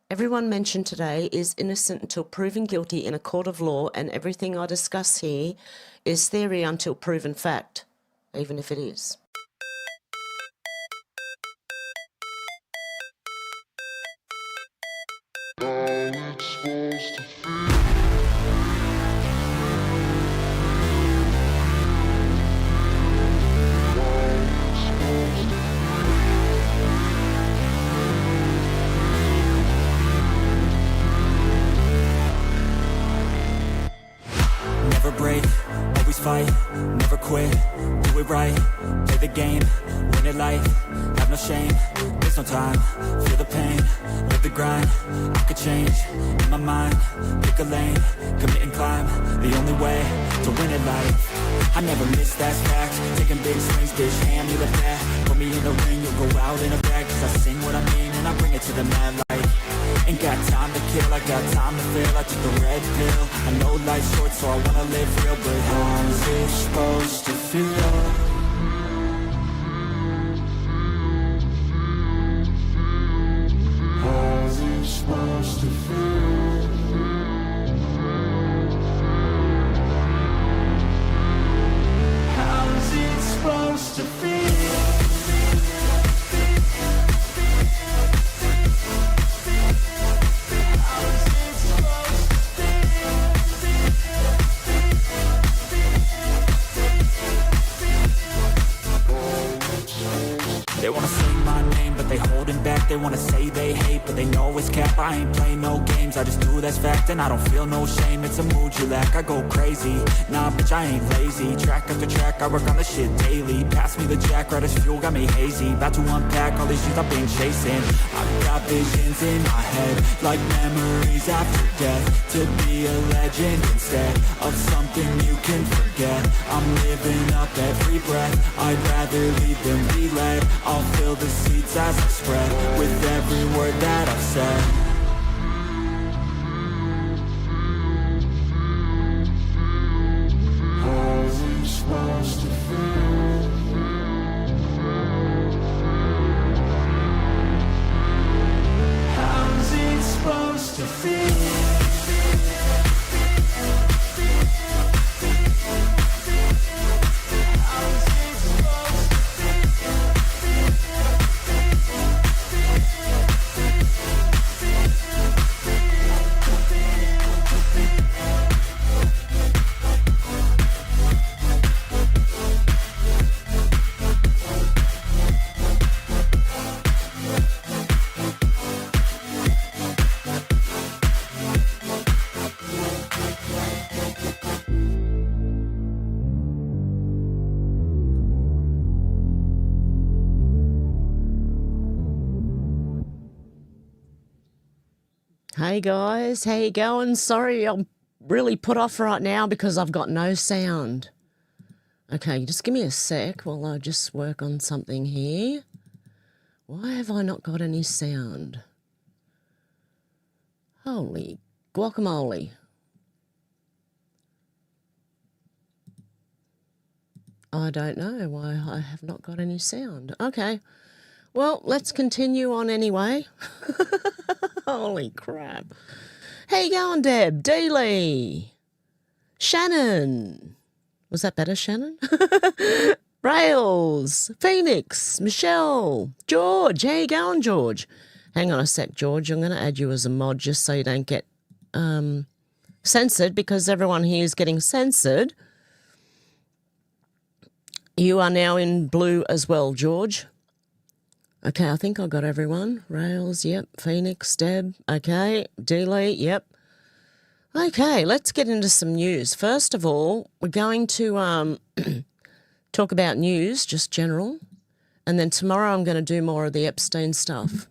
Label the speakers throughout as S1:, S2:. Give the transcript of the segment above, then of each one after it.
S1: Everyone mentioned today is innocent until proven guilty in a court of law, and everything I discuss here is theory until proven fact, even if it is.
S2: Never break, always fight, never quit, do it right, play the game, win it life, have no shame, there's no time, feel the pain, live the grind, I could change, in my mind, pick a lane, commit and climb, the only way to win it life, I never miss, that's fact, taking big swings, bitch, hand me the bat, put me in the ring, you'll go out in a bag, cause I sing what I mean and I bring it to the mad light. Ain't got time to kill, I got time to feel. I took the red pill, I know life's short so I wanna live real. But how's it supposed to feel? How's it supposed to feel? How's it supposed to feel? They wanna say my name, but they holding back. They wanna say they hate, but they know it's cap. I ain't playing no games, I just do that's fact. And I don't feel no shame, it's a mood you lack. I go crazy, nah bitch I ain't lazy. Track after track, I work on this shit daily. Pass me the jack, right as fuel, got me hazy. About to unpack all these things I've been chasing. I've got visions in my head, like memories after death. To be a legend instead of something you can forget. I'm living up every breath, I'd rather lead than be led. I'll fill the seats as I spread with every word that I've said. How's it supposed to feel? How's it supposed to feel?
S1: Hey guys, how you going? Sorry, I'm really put off right now because I've got no sound. Okay, just give me a sec while I just work on something here. Why have I not got any sound? Holy guacamole. I don't know why I have not got any sound. Okay, well, let's continue on anyway. Holy crap. How you going, Deb? Dealey? Shannon? Was that better, Shannon? Rails? Phoenix? Michelle? George? How you going, George? Hang on a sec, George. I'm going to add you as a mod just so you don't get censored, because everyone here is getting censored. You are now in blue as well, George. Okay, I think I got everyone. Rails, yep. Phoenix, Deb, okay. Dealey, yep. Okay, let's get into some news. First of all, we're going to talk about news, just general, and then tomorrow I'm going to do more of the Epstein stuff.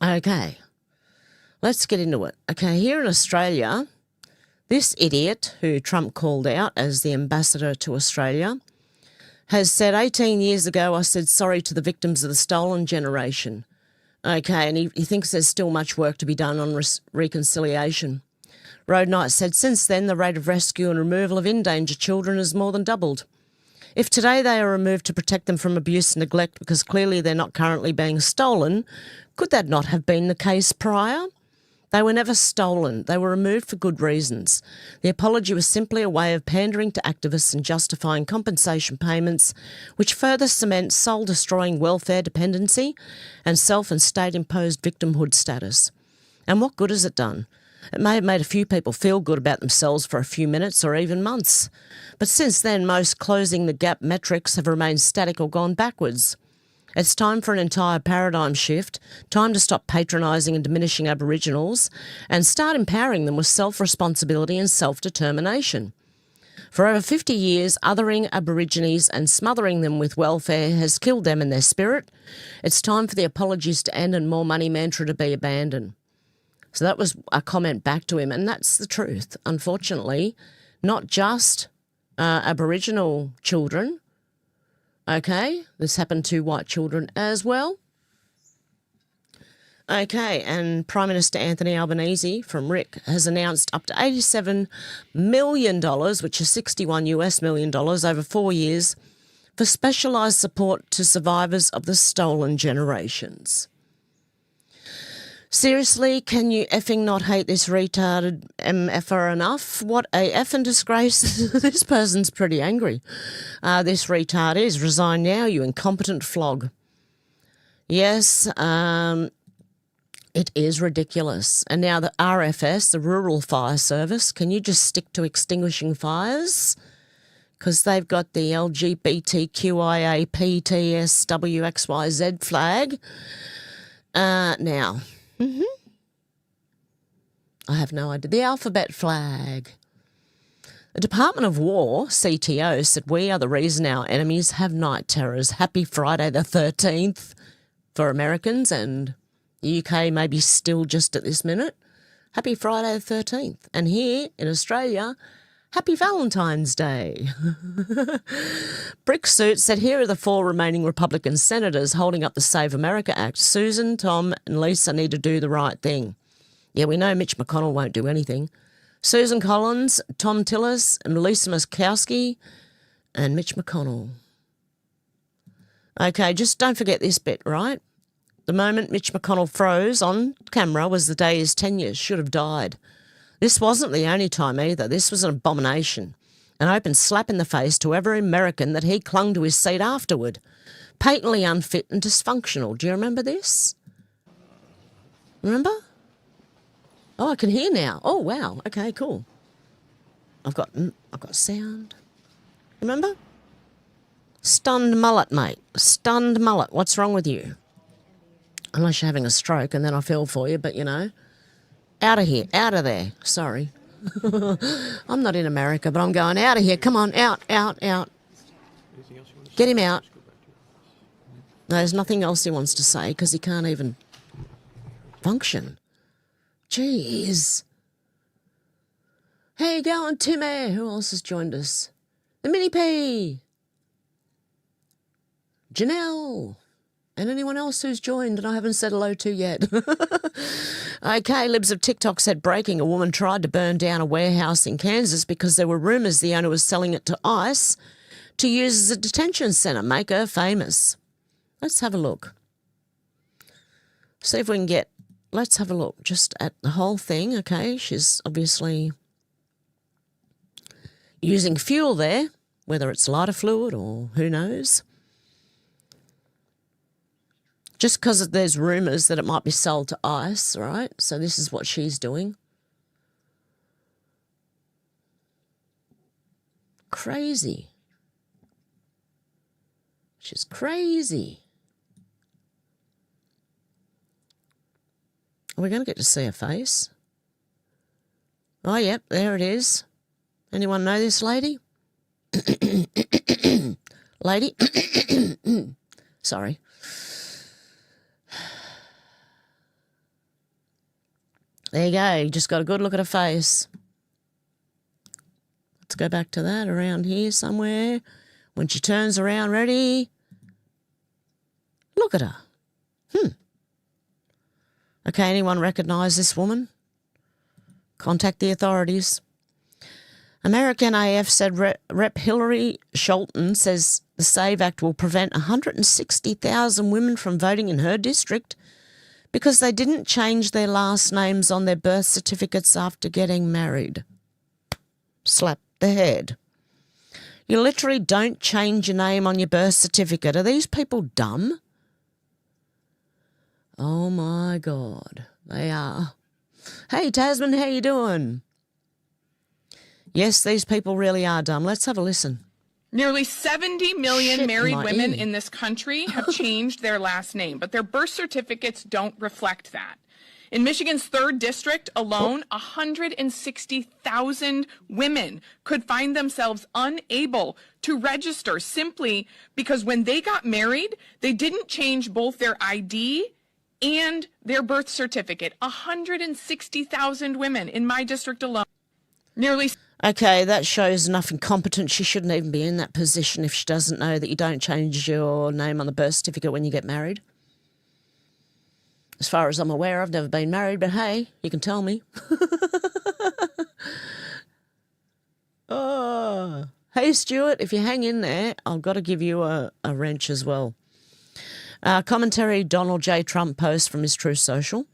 S1: Okay, let's get into it. Okay, here in Australia, this idiot who Trump called out as the ambassador to Australia has said 18 years ago, I said sorry to the victims of the stolen generation. Okay, and he thinks there's still much work to be done on reconciliation. Road Knight said since then, the rate of rescue and removal of endangered children has more than doubled. If today they are removed to protect them from abuse and neglect because clearly they're not currently being stolen, could that not have been the case prior? They were never stolen. They were removed for good reasons. The apology was simply a way of pandering to activists and justifying compensation payments, which further cement soul-destroying welfare dependency and self- and state-imposed victimhood status. And what good has it done? It may have made a few people feel good about themselves for a few minutes or even months. But since then, most closing the gap metrics have remained static or gone backwards. It's time for an entire paradigm shift, time to stop patronising and diminishing Aboriginals and start empowering them with self-responsibility and self-determination. For over 50 years, othering Aborigines and smothering them with welfare has killed them and their spirit. It's time for the apologies to end and more money mantra to be abandoned. So that was a comment back to him, and that's the truth. Unfortunately, not just Aboriginal children. Okay, this happened to white children as well. Okay, and Prime Minister Anthony Albanese from Rick has announced up to $87 million, which is $61 million over 4 years, for specialised support to survivors of the stolen generations. Seriously, can you effing not hate this retarded MFer enough? What a effing disgrace. This person's pretty angry. This retard is. Resign now, you incompetent flog. Yes, it is ridiculous. And now the RFS, the Rural Fire Service, can you just stick to extinguishing fires? Because they've got the LGBTQIAPTSWXYZ flag. Now... I have no idea. The alphabet flag. The Department of War, CTO, said we are the reason our enemies have night terrors. Happy Friday the 13th for Americans, and the UK maybe still just at this minute. Happy Friday the 13th. And here in Australia, Happy Valentine's Day. Brick Suit said, here are the 4 remaining Republican senators holding up the Save America Act. Susan, Tom and Lisa need to do the right thing. Yeah, we know Mitch McConnell won't do anything. Susan Collins, Tom Tillis, and Lisa Murkowski, and Mitch McConnell. Okay, just don't forget this bit, right? The moment Mitch McConnell froze on camera was the day his tenure should have died. This wasn't the only time either. This was an abomination. An open slap in the face to every American that he clung to his seat afterward. Patently unfit and dysfunctional. Do you remember this? Remember? Oh, I can hear now. Oh, wow. Okay, cool. I've got sound. Remember? Stunned mullet, mate. Stunned mullet. What's wrong with you? Unless you're having a stroke, and then I feel for you, but, you know. Out of here. Out of there. Sorry. I'm not in America, but I'm going out of here. Come on, out. Get him out. No, there's nothing else he wants to say because he can't even function. Jeez. How you going, Timmy? Who else has joined us? The Mini P. Janelle. And anyone else who's joined and I haven't said hello to yet. Okay, Libs of TikTok said, breaking, a woman tried to burn down a warehouse in Kansas because there were rumours the owner was selling it to ICE to use as a detention centre, make her famous. Let's have a look. See if we can get, let's have a look just at the whole thing, okay? She's obviously using fuel there, whether it's lighter fluid or who knows. Just because there's rumours that it might be sold to ICE, right? So this is what she's doing. Crazy. She's crazy. Are we going to get to see her face? Oh, yep, there it is. Anyone know this lady? Lady? Sorry. There you go. You just got a good look at her face. Let's go back to that around here somewhere. When she turns around, ready? Look at her. Okay, anyone recognise this woman? Contact the authorities. American AF said Rep. Hillary Sholton says the SAVE Act will prevent 160,000 women from voting in her district because they didn't change their last names on their birth certificates after getting married. Slap the head. You literally don't change your name on your birth certificate. Are these people dumb? Oh, my God. They are. Hey, Tasman, how you doing? Yes, these people really are dumb. Let's have a listen.
S3: Nearly 70 million married women in this country have changed their last name, but their birth certificates don't reflect that. In Michigan's 3rd district alone, 160,000 women could find themselves unable to register simply because when they got married, they didn't change both their ID and their birth certificate. 160,000 women in my district alone. Nearly.
S1: Okay, that shows enough incompetence. She shouldn't even be in that position if she doesn't know that you don't change your name on the birth certificate when you get married. As far as I'm aware, I've never been married, but hey, you can tell me. Oh. Hey, Stuart, if you hang in there, I've got to give you a wrench as well. Commentary, Donald J. Trump post from his Truth Social.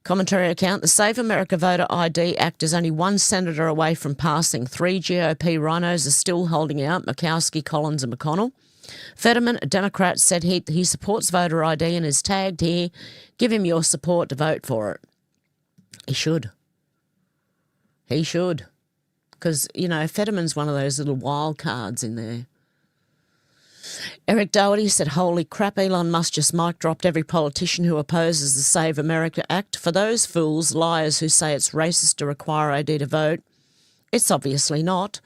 S1: Commentary account, the Save America Voter ID Act is only one senator away from passing. 3 GOP rhinos are still holding out, Murkowski, Collins and McConnell. Fetterman, a Democrat, said he supports voter ID and is tagged here. Give him your support to vote for it. He should. He should. Because, you know, Fetterman's one of those little wild cards in there. Eric Doherty said, holy crap, Elon Musk just mic-dropped every politician who opposes the Save America Act. For those fools, liars who say it's racist to require ID to vote, it's obviously not.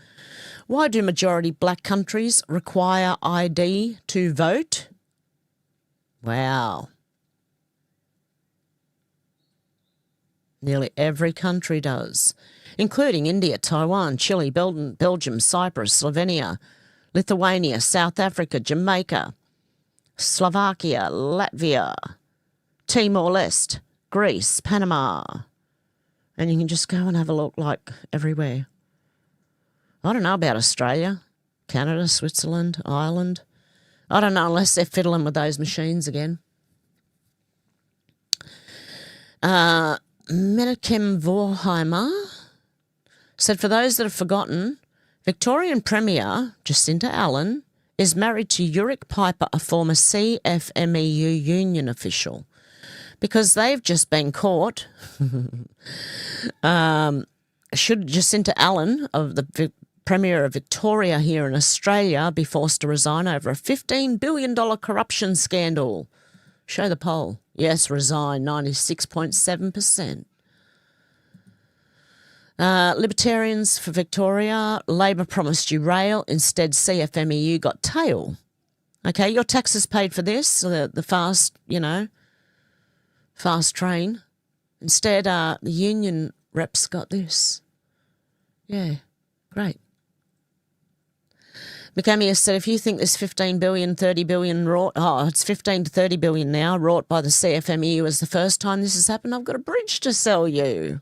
S1: Why do majority black countries require ID to vote? Wow. Nearly every country does, including India, Taiwan, Chile, Belgium, Cyprus, Slovenia, Lithuania, South Africa, Jamaica, Slovakia, Latvia, Timor-Leste, Greece, Panama. And you can just go and have a look like everywhere. I don't know about Australia, Canada, Switzerland, Ireland. I don't know unless they're fiddling with those machines again. Menachem Vorheimer said, for those that have forgotten, Victorian Premier Jacinta Allen is married to Uric Piper, a former CFMEU union official, because they've just been caught. Should Jacinta Allen, of the Premier of Victoria here in Australia, be forced to resign over a $15 billion corruption scandal? Show the poll. Yes, resign, 96.7%. Libertarians for Victoria, Labor promised you rail, instead CFMEU got tail. Okay, your taxes paid for this, the fast, fast train. Instead, the union reps got this. Yeah, great. McCamius said, if you think this 15 billion, 30 billion wrought, it's 15 to 30 billion now, wrought by the CFMEU as the first time this has happened, I've got a bridge to sell you.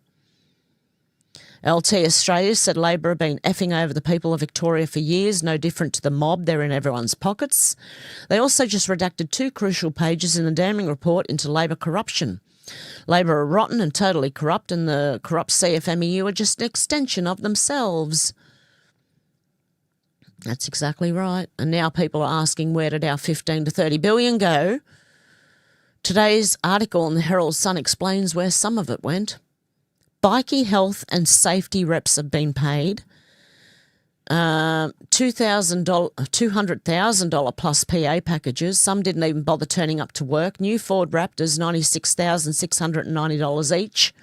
S1: LT Australia said Labor have been effing over the people of Victoria for years, no different to the mob. They're in everyone's pockets. They also just redacted 2 crucial pages in the damning report into Labor corruption. Labor are rotten and totally corrupt, and the corrupt CFMEU are just an extension of themselves. That's exactly right. And now people are asking, where did our 15 to 30 billion go? Today's article in the Herald Sun explains where some of it went. Bikie health and safety reps have been paid $200,000 plus PA packages. Some didn't even bother turning up to work. New Ford Raptors, $96,690 each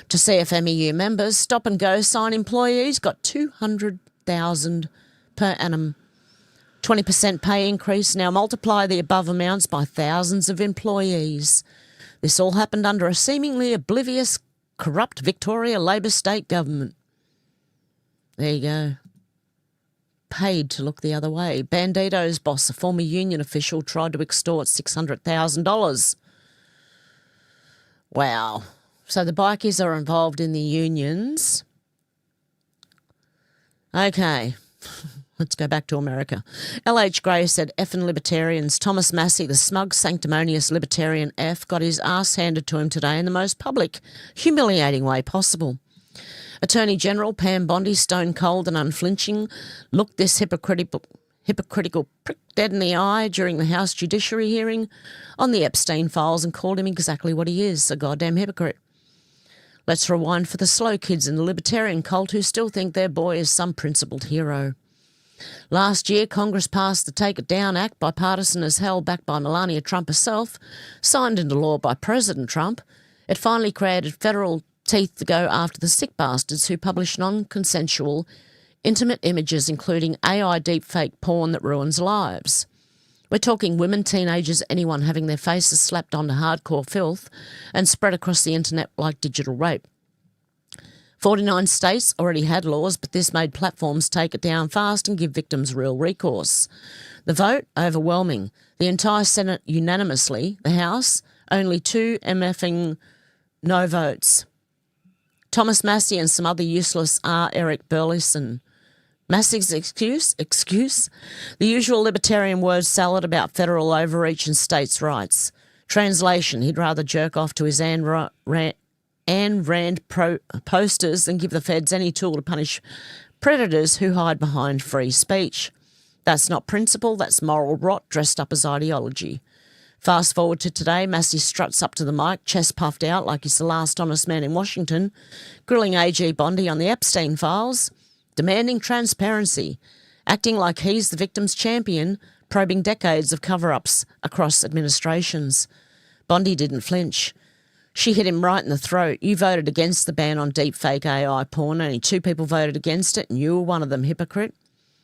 S1: to CFMEU members. Stop and Go sign employees got $200,000 per annum. 20% pay increase. Now multiply the above amounts by thousands of employees. This all happened under a seemingly oblivious, corrupt Victoria Labor state government. There you go. Paid to look the other way. Bandito's boss, a former union official, tried to extort $600,000. Wow. So the bikies are involved in the unions. Okay. Let's go back to America. L.H. Gray said, effing libertarians. Thomas Massie, the smug, sanctimonious libertarian F, got his ass handed to him today in the most public, humiliating way possible. Attorney General Pam Bondi, stone cold and unflinching, looked this hypocritical prick dead in the eye during the House Judiciary hearing on the Epstein files and called him exactly what he is, a goddamn hypocrite. Let's rewind for the slow kids in the libertarian cult who still think their boy is some principled hero. Last year, Congress passed the Take It Down Act, bipartisan as hell, backed by Melania Trump herself, signed into law by President Trump. It finally created federal teeth to go after the sick bastards who publish non-consensual, intimate images, including AI deepfake porn that ruins lives. We're talking women, teenagers, anyone having their faces slapped onto hardcore filth and spread across the internet like digital rape. 49 states already had laws, but this made platforms take it down fast and give victims real recourse. The vote, overwhelming. The entire Senate unanimously. The House, only 2 MFing no votes. Thomas Massie and some other useless R. Eric Burleson. Massie's excuse? The usual libertarian word salad about federal overreach and states' rights. Translation, he'd rather jerk off to his Ayn Rand posters than give the feds any tool to punish predators who hide behind free speech. That's not principle, that's moral rot dressed up as ideology. Fast forward to today, Massie struts up to the mic, chest puffed out like he's the last honest man in Washington, grilling AG Bondi on the Epstein files, demanding transparency, acting like he's the victim's champion, probing decades of cover-ups across administrations. Bondi didn't flinch. She hit him right in the throat. You voted against the ban on deepfake AI porn. Only 2 people voted against it, and you were one of them, hypocrite.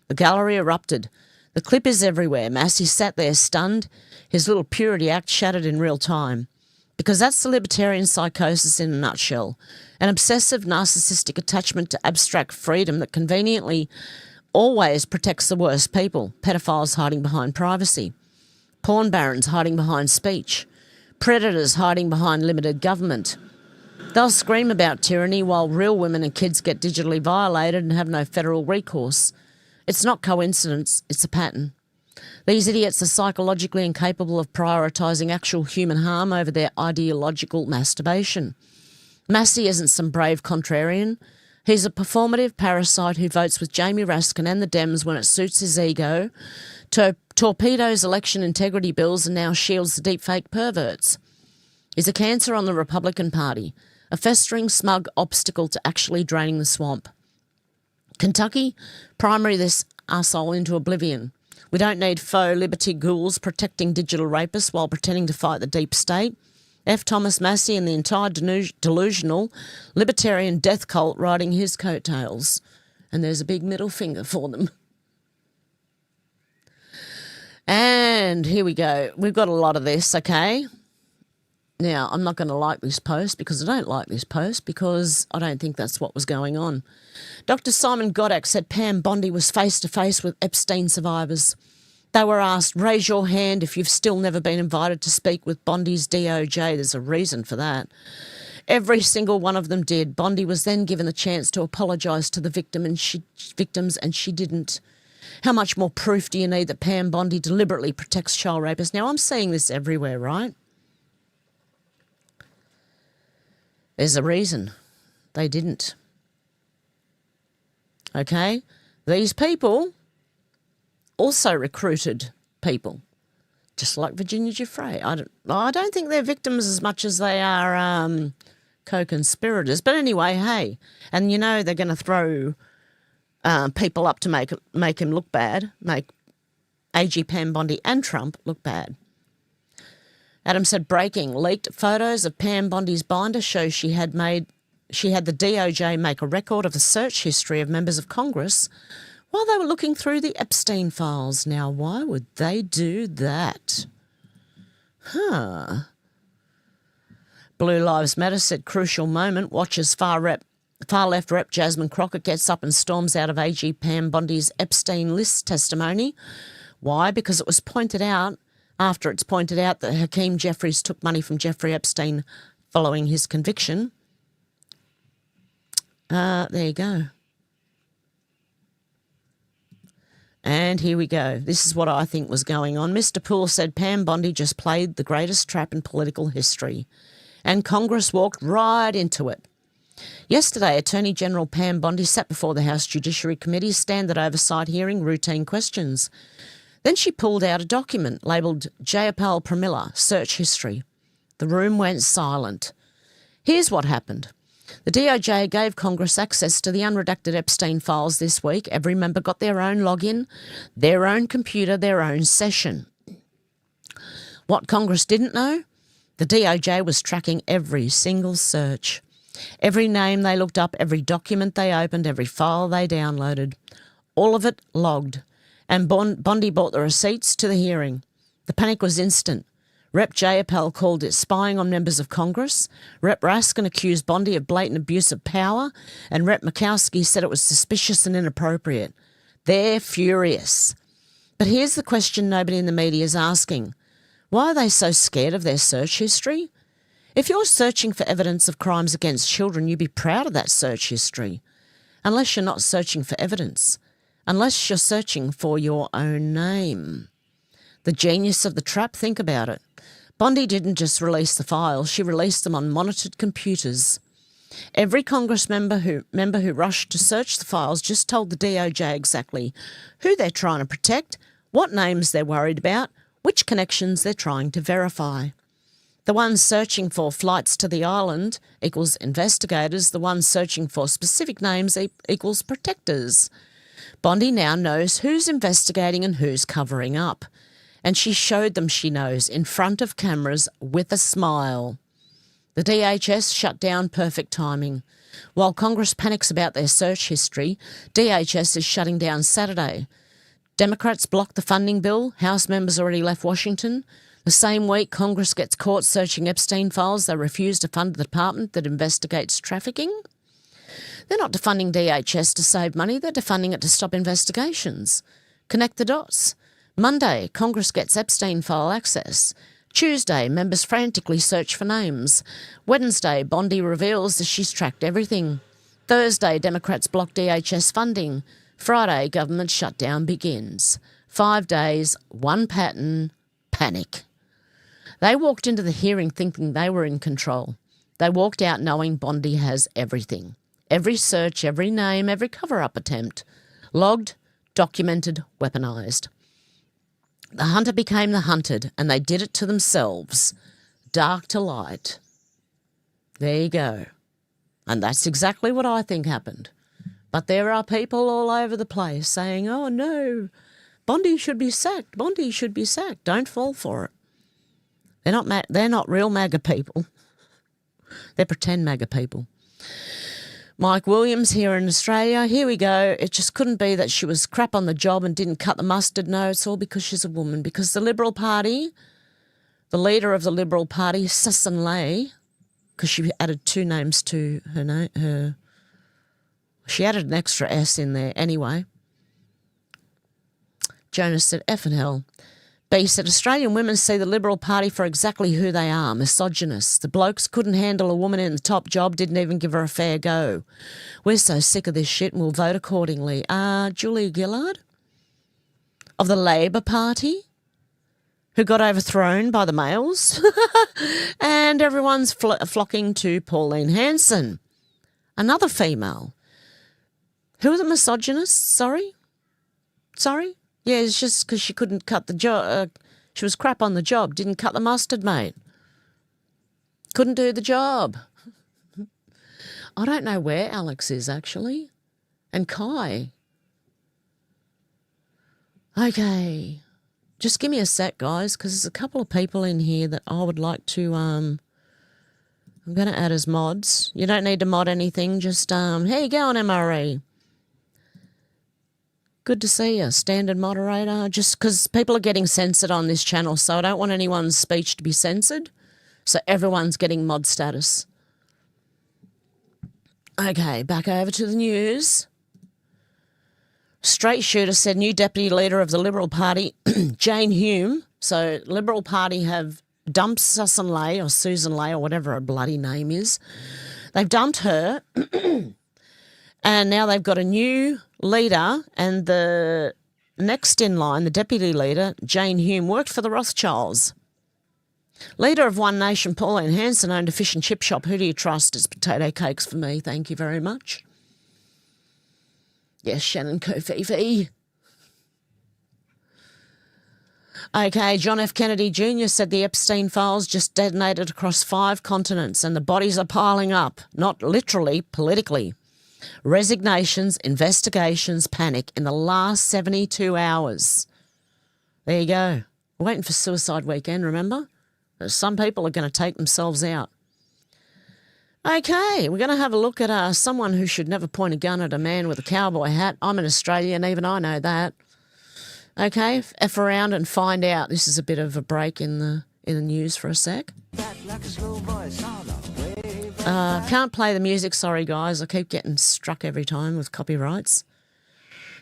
S1: The gallery erupted. The clip is everywhere. Massie sat there stunned, his little purity act shattered in real time. Because that's the libertarian psychosis in a nutshell. An obsessive narcissistic attachment to abstract freedom that conveniently always protects the worst people. Pedophiles hiding behind privacy. Porn barons hiding behind speech. Predators hiding behind limited government. They'll scream about tyranny while real women and kids get digitally violated and have no federal recourse. It's not coincidence, it's a pattern. These idiots are psychologically incapable of prioritising actual human harm over their ideological masturbation. Massie isn't some brave contrarian. He's a performative parasite who votes with Jamie Raskin and the Dems when it suits his ego, torpedoes election integrity bills and now shields the deepfake perverts. He's a cancer on the Republican Party, a festering smug obstacle to actually draining the swamp. Kentucky, primary this arsehole into oblivion. We don't need faux liberty ghouls protecting digital rapists while pretending to fight the deep state. F. Thomas Massie and the entire delusional libertarian death cult riding his coattails. And there's a big middle finger for them. And here we go. We've got a lot of this, okay? Now, I'm not going to like this post because I don't like this post because I don't think that's what was going on. Dr. Simon Godek said Pam Bondi was face-to-face with Epstein survivors. They were asked, raise your hand if you've still never been invited to speak with Bondi's DOJ. There's a reason for that. Every single one of them did. Bondi was then given the chance to apologise to the victims and she didn't. How much more proof do you need that Pam Bondi deliberately protects child rapists? Now, I'm seeing this everywhere, right? There's a reason. They didn't. Okay? These people also recruited people, just like Virginia Giuffre. I don't think they're victims as much as they are co-conspirators. But anyway, hey, and you know they're going to throw people up to make him look bad, make AG Pam Bondi and Trump look bad. Adam said, breaking, leaked photos of Pam Bondi's binder show she had the DOJ make a record of the search history of members of Congress while they were looking through the Epstein files. Now, why would they do that? Blue Lives Matter said, crucial moment, watches far-left rep Jasmine Crockett gets up and storms out of AG Pam Bondi's Epstein list testimony. Why? Because it was pointed out, after it's pointed out that Hakeem Jeffries took money from Jeffrey Epstein following his conviction. There you go. And here we go. This is what I think was going on. Mr. Poole said Pam Bondi just played the greatest trap in political history, and Congress walked right into it. Yesterday, Attorney General Pam Bondi sat before the House Judiciary Committee's standard oversight hearing routine questions. Then she pulled out a document labelled Jayapal Pramila, Search History. The room went silent. Here's what happened. The DOJ gave Congress access to the unredacted Epstein files this week. Every member got their own login, their own computer, their own session. What Congress didn't know? The DOJ was tracking every single search. Every name they looked up, every document they opened, every file they downloaded. All of it logged. And Bondi brought the receipts to the hearing. The panic was instant. Rep. Jayapal called it spying on members of Congress. Rep. Raskin accused Bondi of blatant abuse of power. And Rep. Murkowski said it was suspicious and inappropriate. They're furious. But here's the question nobody in the media is asking. Why are they so scared of their search history? If you're searching for evidence of crimes against children, you'd be proud of that search history. Unless you're not searching for evidence. Unless you're searching for your own name. The genius of the trap, think about it. Bondi didn't just release the files, she released them on monitored computers. Every Congress member who rushed to search the files just told the DOJ exactly who they're trying to protect, what names they're worried about, which connections they're trying to verify. The ones searching for flights to the island equals investigators, the ones searching for specific names equals protectors. Bondi now knows who's investigating and who's covering up. And she showed them she knows in front of cameras with a smile. The DHS shut down, perfect timing. While Congress panics about their search history, DHS is shutting down Saturday. Democrats blocked the funding bill. House members already left Washington. The same week, Congress gets caught searching Epstein files. They refuse to fund the department that investigates trafficking. They're not defunding DHS to save money. They're defunding it to stop investigations. Connect the dots. Monday, Congress gets Epstein file access. Tuesday, members frantically search for names. Wednesday, Bondi reveals that she's tracked everything. Thursday, Democrats block DHS funding. Friday, government shutdown begins. 5 days, one pattern, panic. They walked into the hearing thinking they were in control. They walked out knowing Bondi has everything. Every search, every name, every cover-up attempt. Logged, documented, weaponised. The hunter became the hunted, and they did it to themselves. Dark to light. There you go. And that's exactly what I think happened. But there are people all over the place saying, oh no, Bondi should be sacked, Bondi should be sacked. Don't fall for it. They're not real MAGA people. They're pretend MAGA people. Mike Williams here in Australia. Here we go. It just couldn't be that she was crap on the job and didn't cut the mustard. No, it's all because she's a woman. Because the Liberal Party, the leader of the Liberal Party, Susan Ley, because she added 2 names to her name, she added an extra S in there anyway. Jonas said, F and hell. B said, Australian women see the Liberal Party for exactly who they are, misogynists. The blokes couldn't handle a woman in the top job, didn't even give her a fair go. We're so sick of this shit and we'll vote accordingly. Julia Gillard of the Labor Party, who got overthrown by the males, and everyone's flocking to Pauline Hanson, another female. Who are the misogynists? Sorry? Yeah, it's just because she couldn't cut the job. She was crap on the job, didn't cut the mustard, mate. Couldn't do the job. I don't know where Alex is, actually. And Kai. Okay. Just give me a sec, guys, because there's a couple of people in here that I would like to... I'm going to add as mods. You don't need to mod anything. Just, how you going, MRE? Good to see you, standard moderator. Just because people are getting censored on this channel, so I don't want anyone's speech to be censored. So everyone's getting mod status. Okay, back over to the news. Straight Shooter said new deputy leader of the Liberal Party, Jane Hume. So Liberal Party have dumped Susan Ley or whatever her bloody name is. They've dumped her and now they've got a new leader, and the next in line, the deputy leader, Jane Hume, worked for the Rothschilds. Leader of One Nation, Pauline Hanson, owned a fish and chip shop. Who do you trust? It's potato cakes for me. Thank you very much. Yes, Shannon Kofifi. Okay, John F. Kennedy Jr. said the Epstein files just detonated across 5 continents and the bodies are piling up, not literally, politically. Resignations, investigations, panic in the last 72 hours. There you go. We're waiting for suicide weekend, remember? Some people are going to take themselves out. Okay, we're going to have a look at someone who should never point a gun at a man with a cowboy hat. I'm an Australian, even I know that. Okay, F around and find out. This is a bit of a break in the news for a sec. Can't play the music, sorry guys. I keep getting struck every time with copyrights.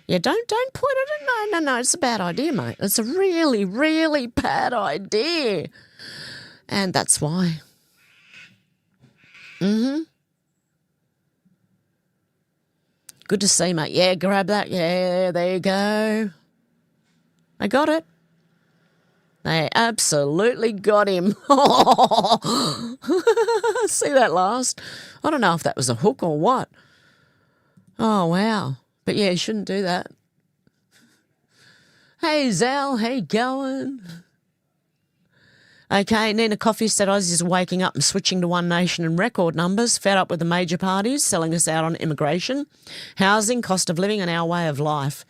S1: Yeah, don't point it at no, it's a bad idea, mate. It's a really, really bad idea. And that's why. Good to see, mate. Yeah, grab that. Yeah, there you go. I got it. They absolutely got him. See that last? I don't know if that was a hook or what. Oh, wow. But yeah, you shouldn't do that. Hey, Zal, how you going? Okay, Nina Coffey said Aussies are waking up and switching to One Nation in record numbers, fed up with the major parties selling us out on immigration, housing, cost of living and our way of life.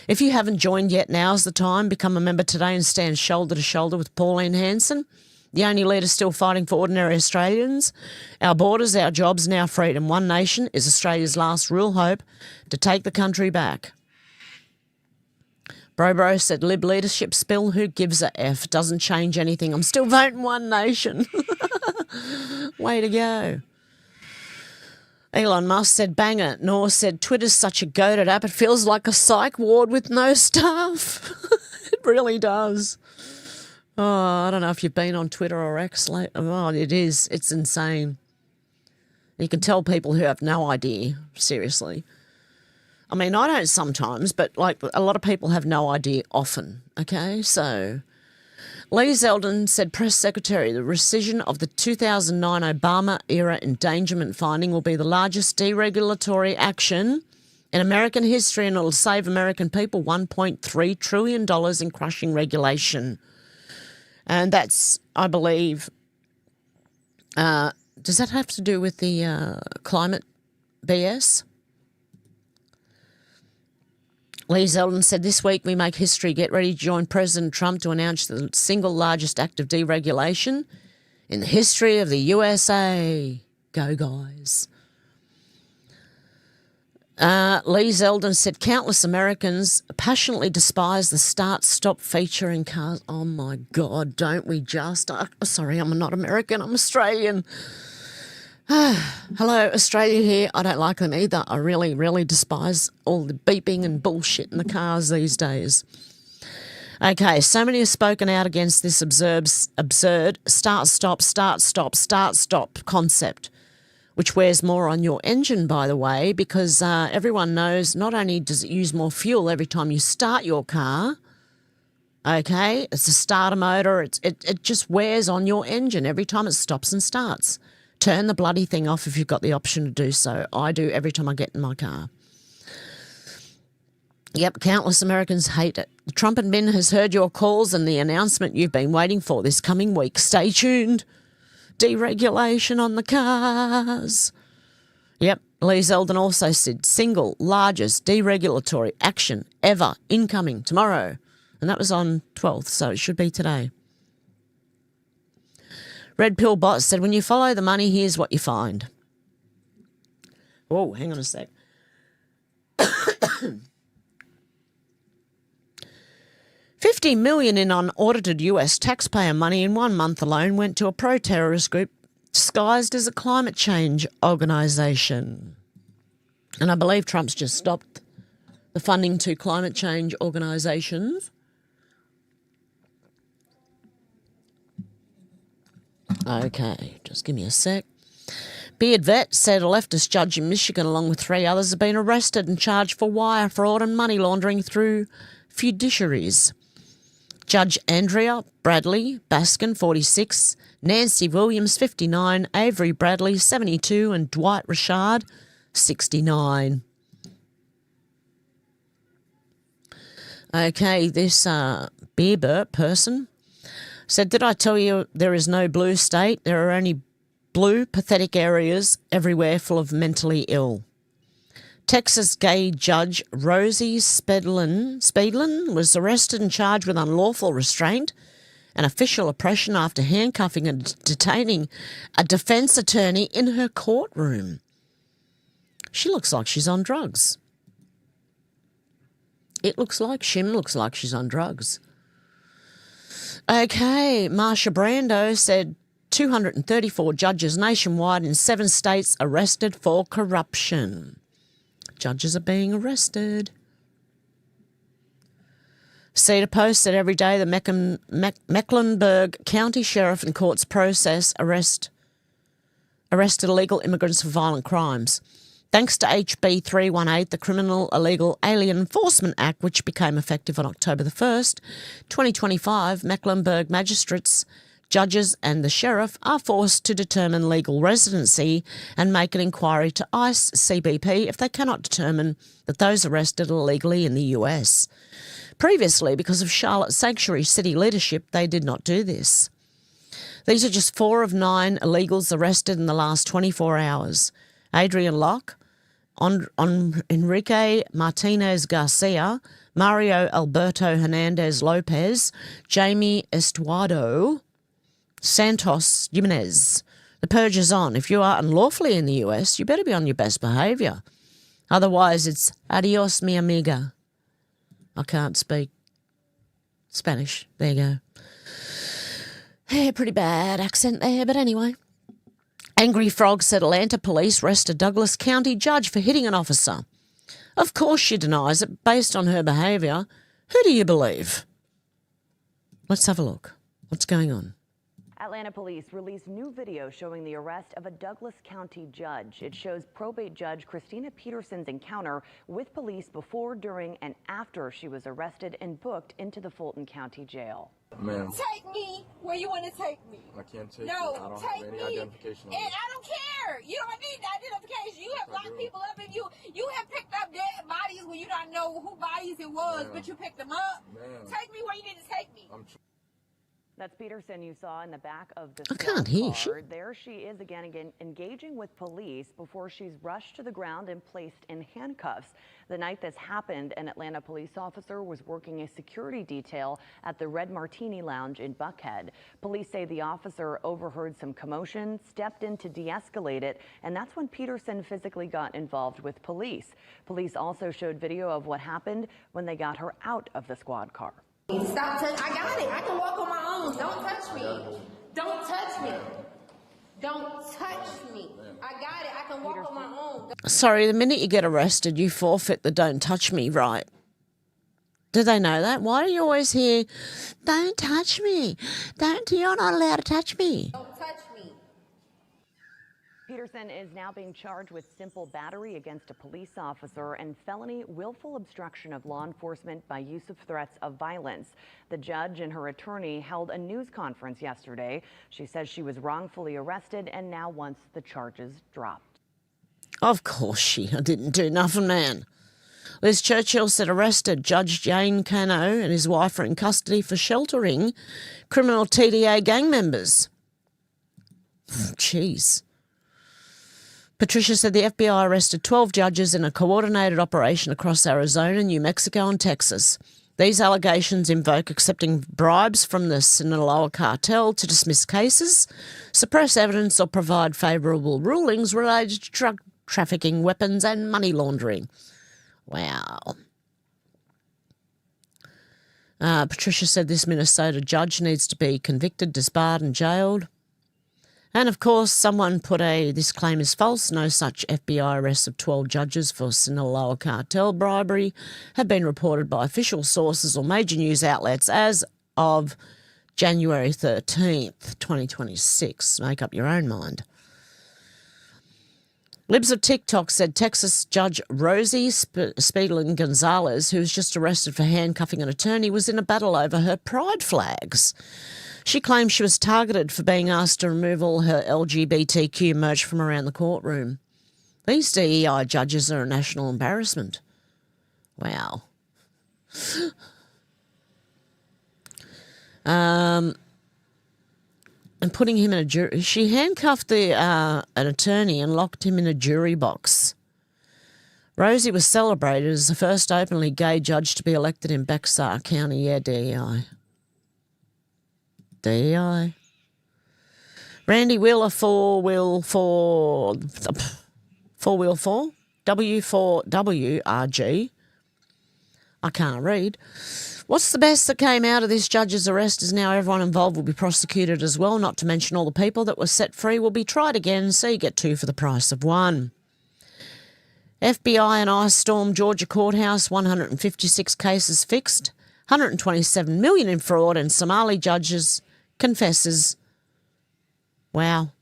S1: If you haven't joined yet, now's the time. Become a member today and stand shoulder to shoulder with Pauline Hanson, the only leader still fighting for ordinary Australians. Our borders, our jobs and our freedom. One Nation is Australia's last real hope to take the country back. Bro said, Lib leadership spill, who gives a F? Doesn't change anything. I'm still voting One Nation. Way to go. Elon Musk said, bang it. Nor said, Twitter's such a goated app. It feels like a psych ward with no staff. It really does. Oh, I don't know if you've been on Twitter or X lately. Oh, it is. It's insane. You can tell people who have no idea, seriously. I mean, I don't sometimes, but like a lot of people have no idea often, okay? So Lee Zeldin said, Press Secretary, the rescission of the 2009 Obama-era endangerment finding will be the largest deregulatory action in American history and it will save American people $1.3 trillion in crushing regulation. And that's, I believe, does that have to do with the climate BS? Lee Zeldin said, this week we make history. Get ready to join President Trump to announce the single largest act of deregulation in the history of the USA. Go, guys. Lee Zeldin said, countless Americans passionately despise the start-stop feature in cars. Oh, my God, don't we just? Sorry, I'm not American, I'm Australian. Hello, Australia here. I don't like them either. I really, really despise all the beeping and bullshit in the cars these days. Okay, so many have spoken out against this absurd start-stop concept, which wears more on your engine, by the way, because everyone knows not only does it use more fuel every time you start your car, okay, it's a starter motor, it just wears on your engine every time it stops and starts. Turn the bloody thing off if you've got the option to do so. I do every time I get in my car. Yep, countless Americans hate it. The Trump admin has heard your calls and the announcement you've been waiting for this coming week. Stay tuned. Deregulation on the cars. Yep, Lee Zeldin also said single largest deregulatory action ever incoming tomorrow. And that was on 12th, so it should be today. Red Pill Bot said, when you follow the money, here's what you find. Oh, hang on a sec. $50 million in unaudited US taxpayer money in 1 month alone went to a pro-terrorist group disguised as a climate change organisation. And I believe Trump's just stopped the funding to climate change organisations. Okay, just give me a sec. Beard Vet said a leftist judge in Michigan, along with 3 others, have been arrested and charged for wire fraud and money laundering through fiduciaries. Judge Andrea Bradley Baskin, 46, Nancy Williams, 59, Avery Bradley, 72, and Dwight Richard, 69. Okay, this Bieber person said, did I tell you there is no blue state? There are only blue, pathetic areas everywhere full of mentally ill. Texas gay judge Rosie Speedlin was arrested and charged with unlawful restraint and official oppression after handcuffing and detaining a defence attorney in her courtroom. She looks like she's on drugs. Shim looks like she's on drugs. Okay, Marsha Brando said 234 judges nationwide in 7 states arrested for corruption. Judges are being arrested. Cedar Post said every day the Mecklenburg County Sheriff and courts process arrested illegal immigrants for violent crimes. Thanks to HB 318, the Criminal Illegal Alien Enforcement Act, which became effective on October the 1st, 2025, Mecklenburg magistrates, judges and the sheriff are forced to determine legal residency and make an inquiry to ICE CBP if they cannot determine that those arrested are illegally in the US. Previously, because of Charlotte Sanctuary City leadership, they did not do this. These are just 4 of 9 illegals arrested in the last 24 hours. Adrian Locke, Enrique Martinez Garcia, Mario Alberto Hernandez Lopez, Jamie Estuardo, Santos Jimenez. The purge is on. If you are unlawfully in the US, you better be on your best behaviour. Otherwise, it's adios, mi amiga. I can't speak Spanish. There you go. Yeah, pretty bad accent there, but anyway. Angry Frog said Atlanta police arrest a Douglas County judge for hitting an officer. Of course she denies it based on her behaviour. Who do you believe? Let's have a look. What's going on?
S4: Atlanta police released new video showing the arrest of a Douglas County judge. It shows probate judge Christina Peterson's encounter with police before, during, and after she was arrested and booked into the Fulton County Jail.
S5: Ma'am.
S6: Take me where you want to take me.
S5: I can't take you.
S6: No,
S5: I don't
S6: take
S5: have any
S6: me.
S5: identification on
S6: And
S5: me.
S6: I don't care. You don't need identification. You have locked people up, and you have picked up dead bodies when you don't know who bodies it was, but you picked them up. Take me where you need to take me.
S4: That's Peterson you saw in the back of the
S1: I can't hear
S4: car. There she is again engaging with police before she's rushed to the ground and placed in handcuffs. The night this happened, an Atlanta police officer was working a security detail at the Red Martini Lounge in Buckhead. Police say the officer overheard some commotion, stepped in to de-escalate it, and that's when Peterson physically got involved with police. Police also showed video of what happened when they got her out of the squad car.
S6: Stop touching. I got it. I can walk on my own. Don't touch me. Don't touch me. Don't touch me. I got it. I can walk on my own.
S1: Sorry, the minute you get arrested, you forfeit the don't touch me right. Do they know that? Why do you always hear, don't touch me? You're not allowed to touch me.
S6: Don't touch me.
S4: Peterson is now being charged with simple battery against a police officer and felony willful obstruction of law enforcement by use of threats of violence. The judge and her attorney held a news conference yesterday. She says she was wrongfully arrested and now wants the charges dropped.
S1: Of course she didn't do nothing, man. Liz Churchill said arrested Judge Jane Cano and his wife are in custody for sheltering criminal TDA gang members. Jeez. Patricia said the FBI arrested 12 judges in a coordinated operation across Arizona, New Mexico and Texas. These allegations invoke accepting bribes from the Sinaloa cartel to dismiss cases, suppress evidence or provide favourable rulings related to drug trafficking, weapons and money laundering. Wow. Patricia said this Minnesota judge needs to be convicted, disbarred and jailed. And, of course, someone put this claim is false. No such FBI arrests of 12 judges for Sinaloa cartel bribery have been reported by official sources or major news outlets as of January 13th, 2026. Make up your own mind. Libs of TikTok said Texas Judge Rosie Speedlin Gonzalez, who was just arrested for handcuffing an attorney, was in a battle over her pride flags. She claimed she was targeted for being asked to remove all her LGBTQ merch from around the courtroom. These DEI judges are a national embarrassment. Wow. And putting him in a jury. She handcuffed an attorney and locked him in a jury box. Rosie was celebrated as the first openly gay judge to be elected in Bexar County. Yeah, DEI. DEI. Randy Wheeler, W4WRG. I can't read. What's the best that came out of this judge's arrest is now everyone involved will be prosecuted as well, not to mention all the people that were set free will be tried again, so you get 2 for the price of 1. FBI and ICE stormed Georgia courthouse, 156 cases fixed, 127 million in fraud, and Somali judges confesses. Wow.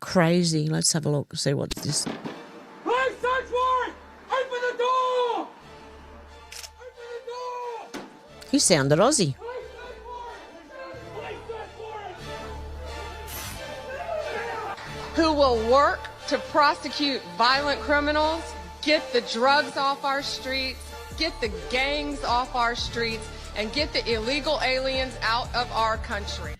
S1: Crazy. Let's have a look, see what's this.
S5: Please search warrant! Open the door!
S1: He sounded Aussie.
S7: Who will work to prosecute violent criminals, get the drugs off our streets, get the gangs off our streets, and get the illegal aliens out of our country.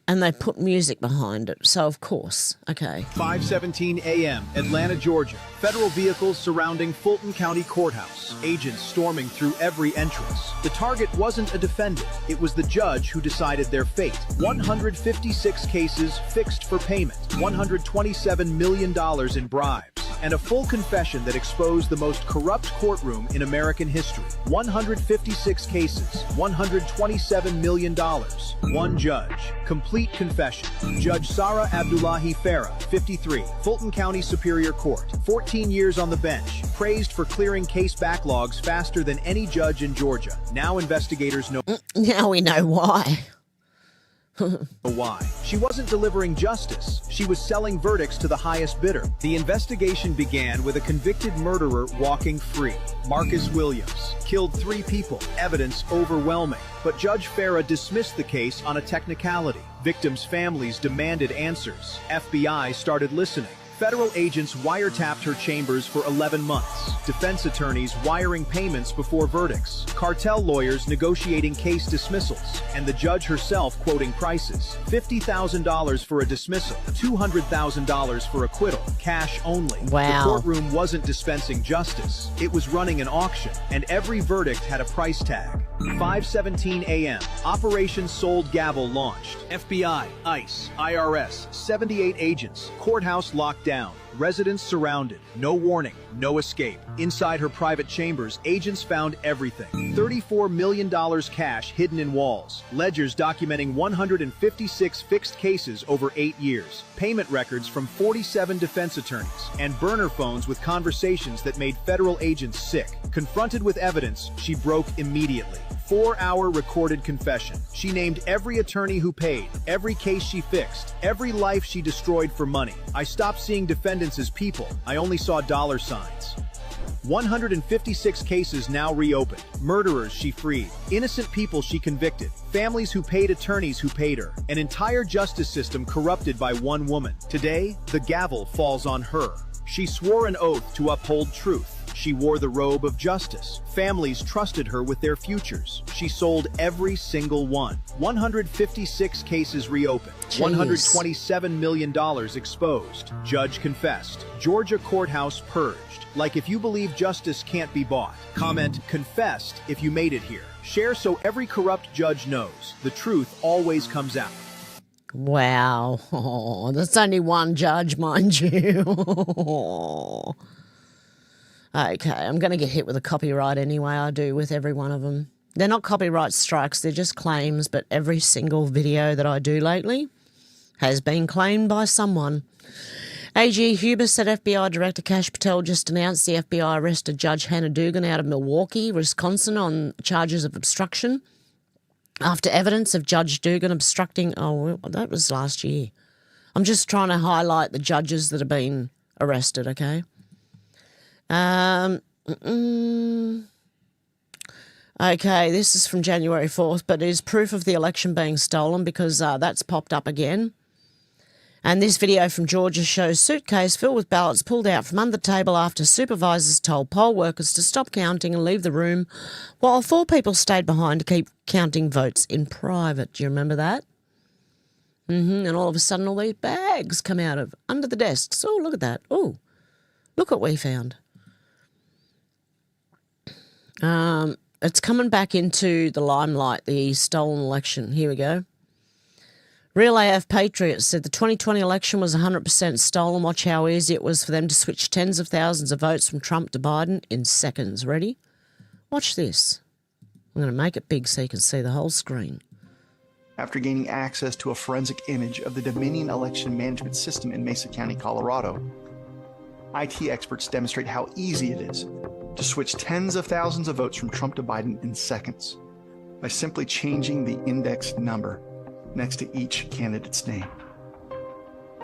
S1: And they put music behind it, so of course, okay.
S8: 5:17 a.m., Atlanta, Georgia. Federal vehicles surrounding Fulton County Courthouse. Agents storming through every entrance. The target wasn't a defendant. It was the judge who decided their fate. 156 cases fixed for payment. $127 million in bribes. And a full confession that exposed the most corrupt courtroom in American history. 156 cases, $127 million. One judge. Complete confession. Judge Sarah Abdullahi Farah, 53, Fulton County Superior Court. 14 years on the bench. Praised for clearing case backlogs faster than any judge in Georgia. Now investigators know
S1: Now we know why.
S8: why. She wasn't delivering justice. She was selling verdicts to the highest bidder. The investigation began with a convicted murderer walking free. Marcus Williams killed 3 people. Evidence overwhelming. But Judge Farah dismissed the case on a technicality. Victims' families demanded answers. FBI started listening. Federal agents wiretapped her chambers for 11 months. Defense attorneys wiring payments before verdicts. Cartel lawyers negotiating case dismissals. And the judge herself quoting prices. $50,000 for a dismissal. $200,000 for acquittal. Cash only.
S1: Wow.
S8: The courtroom wasn't dispensing justice. It was running an auction. And every verdict had a price tag. 5:17 a.m. Operation Sold Gavel launched. FBI, ICE, IRS, 78 agents. Courthouse locked down. Residents surrounded. No warning, no escape. Inside her private chambers, agents found everything. $34 million cash hidden in walls. Ledgers documenting 156 fixed cases over 8 years. Payment records from 47 defense attorneys. And burner phones with conversations that made federal agents sick. Confronted with evidence, she broke immediately. 4-hour recorded confession. She named every attorney who paid, every case she fixed, every life she destroyed for money. I stopped seeing defendants as people. I only saw dollar signs. 156 cases now reopened. Murderers she freed. Innocent people she convicted. Families who paid attorneys who paid her. An entire justice system corrupted by one woman. Today, the gavel falls on her. She swore an oath to uphold truth. She wore the robe of justice. Families trusted her with their futures. She sold every single one. 156 cases reopened.
S1: Jeez.
S8: $127 million exposed. Judge confessed. Georgia courthouse purged. Like if you believe justice can't be bought. Comment, confessed if you made it here. Share so every corrupt judge knows. The truth always comes out.
S1: Wow. Oh, that's only one judge, mind you. Okay, I'm going to get hit with a copyright anyway. I do with every one of them. They're not copyright strikes, they're just claims, but every single video that I do lately has been claimed by someone. AG Huber said FBI Director Kash Patel just announced the FBI arrested Judge Hannah Dugan out of Milwaukee, Wisconsin on charges of obstruction after evidence of Judge Dugan obstructing... Oh, that was last year. I'm just trying to highlight the judges that have been arrested, okay? Okay, this is from January 4th, but it is proof of the election being stolen because that's popped up again. And this video from Georgia shows suitcase filled with ballots pulled out from under the table after supervisors told poll workers to stop counting and leave the room, while 4 people stayed behind to keep counting votes in private. Do you remember that? And all of a sudden all these bags come out of under the desks. Oh, look at that. Oh, look what we found. It's coming back into the limelight, the stolen election. Here we go. Real AF Patriots said the 2020 election was 100% stolen. Watch how easy it was for them to switch tens of thousands of votes from Trump to Biden in seconds. Ready? Watch this. I'm going to make it big so you can see the whole screen.
S9: After gaining access to a forensic image of the Dominion election management system in Mesa County, Colorado, IT experts demonstrate how easy it is to switch tens of thousands of votes from Trump to Biden in seconds by simply changing the index number next to each candidate's name.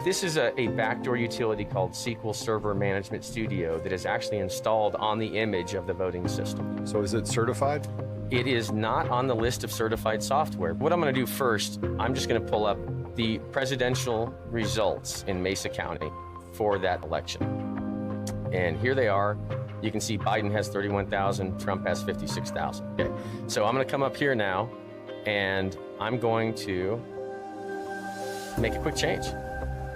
S10: This is a backdoor utility called SQL Server Management Studio that is actually installed on the image of the voting system.
S11: So is it certified?
S10: It is not on the list of certified software. What I'm going to do first, I'm just going to pull up the presidential results in Mesa County for that election. And here they are. You can see Biden has 31,000, Trump has 56,000. Okay. So I'm going to come up here now, and I'm going to make a quick change.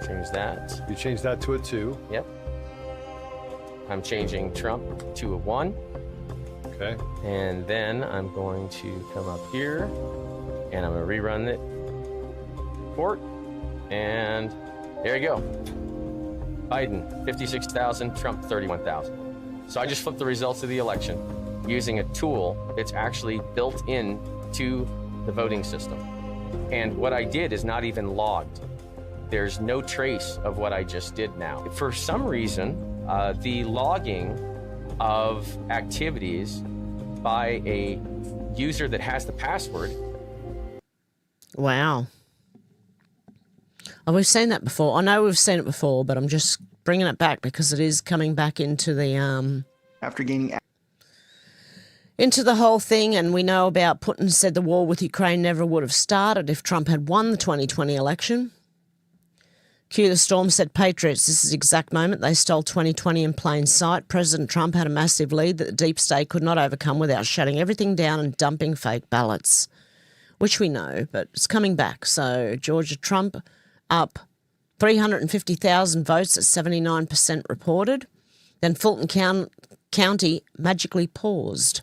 S10: Change that.
S11: You change that to a 2.
S10: Yep. I'm changing Trump to a 1.
S11: Okay.
S10: And then I'm going to come up here, and I'm going to rerun the report. And there you go. Biden, 56,000, Trump, 31,000. So I just flipped the results of the election using a tool that's actually built in to the voting system. And what I did is not even logged. There's no trace of what I just did now. For some reason, the logging of activities by a user that has the password.
S1: Wow. Oh, we've seen that before. I know we've seen it before, but I'm just bringing it back because it is coming back into the
S9: After gaining
S1: into the whole thing, and we know about Putin said the war with Ukraine never would have started if Trump had won the 2020 election. Q the Storm said, Patriots, this is the exact moment they stole 2020 in plain sight. President Trump had a massive lead that the deep state could not overcome without shutting everything down and dumping fake ballots, which we know, but it's coming back. So Georgia, Trump up 350,000 votes at 79% reported. Then Fulton County magically paused.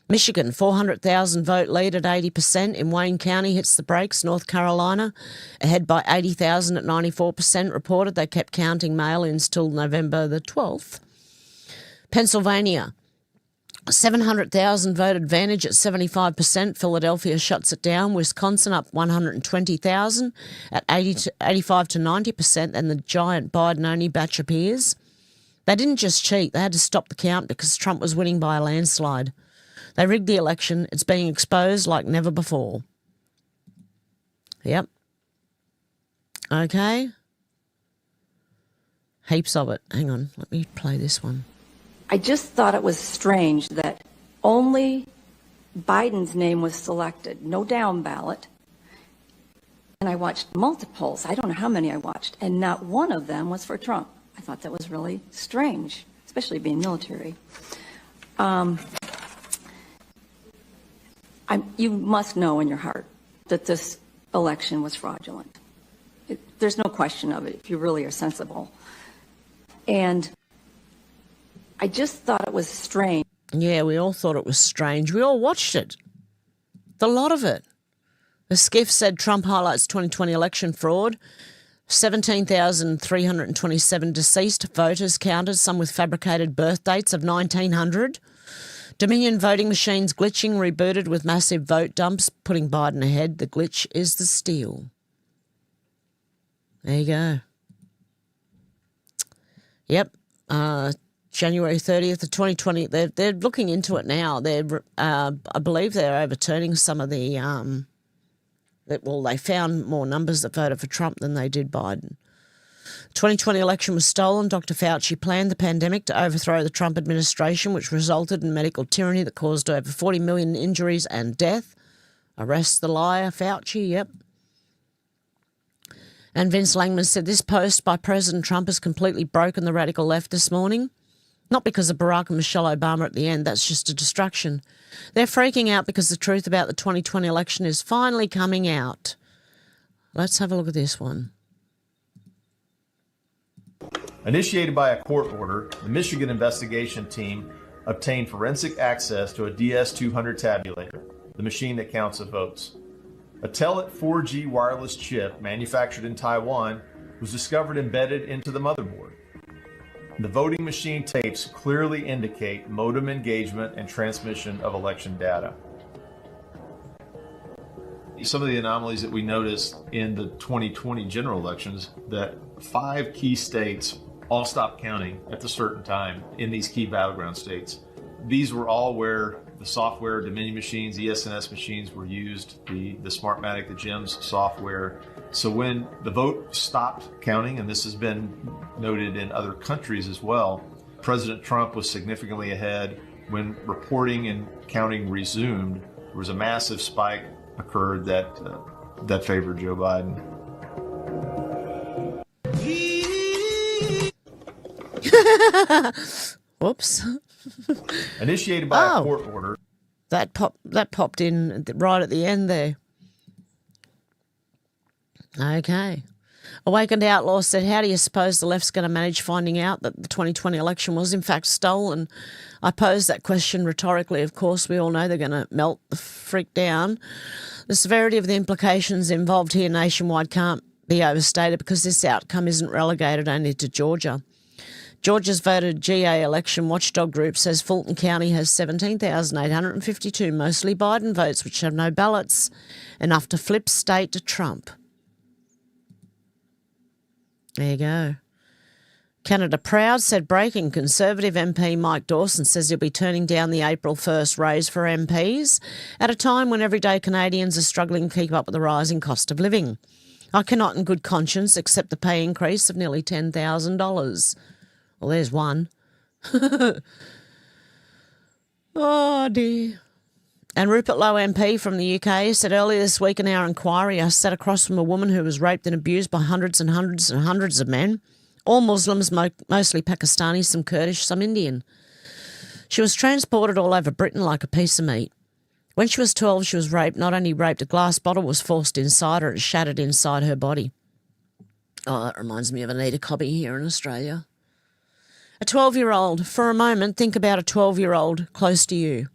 S1: Michigan, 400,000 vote lead at 80%. In Wayne County hits the brakes. North Carolina, ahead by 80,000 at 94%, reported they kept counting mail-ins till November the 12th. Pennsylvania, 700,000 vote advantage at 75%. Philadelphia shuts it down. Wisconsin up 120,000 at 85 to 90%. And the giant Biden-only batch appears. They didn't just cheat. They had to stop the count because Trump was winning by a landslide. They rigged the election. It's being exposed like never before. Yep. Okay. Heaps of it. Hang on. Let me play this one.
S12: I just thought it was strange that only Biden's name was selected, no down ballot. And I watched multiples. I don't know how many I watched. And not one of them was for Trump. I thought that was really strange, especially being military. You must know in your heart that this election was fraudulent. There's no question of it if you really are sensible. And I just thought it was strange.
S1: Yeah, we all thought it was strange. We all watched it. The lot of it. The skiff said Trump highlights 2020 election fraud. 17,327 deceased voters counted, some with fabricated birth dates of 1900. Dominion voting machines glitching, rebooted with massive vote dumps, putting Biden ahead. The glitch is the steal. There you go. Yep. January 30th of 2020. They're looking into it now. I believe they're overturning some of the they found more numbers that voted for Trump than they did Biden. 2020 election was stolen. Dr. Fauci planned the pandemic to overthrow the Trump administration, which resulted in medical tyranny that caused over 40 million injuries and death. Arrest the liar, Fauci, yep. And Vince Langman said this post by President Trump has completely broken the radical left this morning. Not because of Barack and Michelle Obama at the end, that's just a distraction. They're freaking out because the truth about the 2020 election is finally coming out. Let's have a look at this one.
S13: Initiated by a court order, the Michigan investigation team obtained forensic access to a DS-200 tabulator, the machine that counts the votes. A Telit 4G wireless chip manufactured in Taiwan was discovered embedded into the motherboard. The voting machine tapes clearly indicate modem engagement and transmission of election data. Some of the anomalies that we noticed in the 2020 general elections, that 5 key states all stopped counting at a certain time in these key battleground states. These were all where the software, Dominion machines, ES&S machines were used, the Smartmatic, the GEMS software. So when the vote stopped counting, and this has been noted in other countries as well, President Trump was significantly ahead. When reporting and counting resumed, there was a massive spike occurred that favored Joe Biden.
S1: Whoops.
S13: Initiated by a court order.
S1: That popped in right at the end there. Okay. Awakened Outlaw said, how do you suppose the left's going to manage finding out that the 2020 election was in fact stolen? I posed that question rhetorically. Of course, we all know they're going to melt the freak down. The severity of the implications involved here nationwide can't be overstated because this outcome isn't relegated only to Georgia. Georgia's voted GA election watchdog group says Fulton County has 17,852 mostly Biden votes which have no ballots, enough to flip state to Trump. There you go. Canada Proud said breaking Conservative MP Mike Dawson says he'll be turning down the April 1st raise for MPs at a time when everyday Canadians are struggling to keep up with the rising cost of living. I cannot in good conscience accept the pay increase of nearly $10,000. Well, there's one. Oh, dear. And Rupert Lowe MP from the UK said earlier this week in our inquiry, I sat across from a woman who was raped and abused by hundreds and hundreds and hundreds of men, all Muslims, mostly Pakistani, some Kurdish, some Indian. She was transported all over Britain like a piece of meat. When she was 12, she was raped. Not only raped, a glass bottle was forced inside her and shattered inside her body. Oh, that reminds me of Anita Cobby here in Australia. A 12-year-old. For a moment, think about a 12-year-old close to you.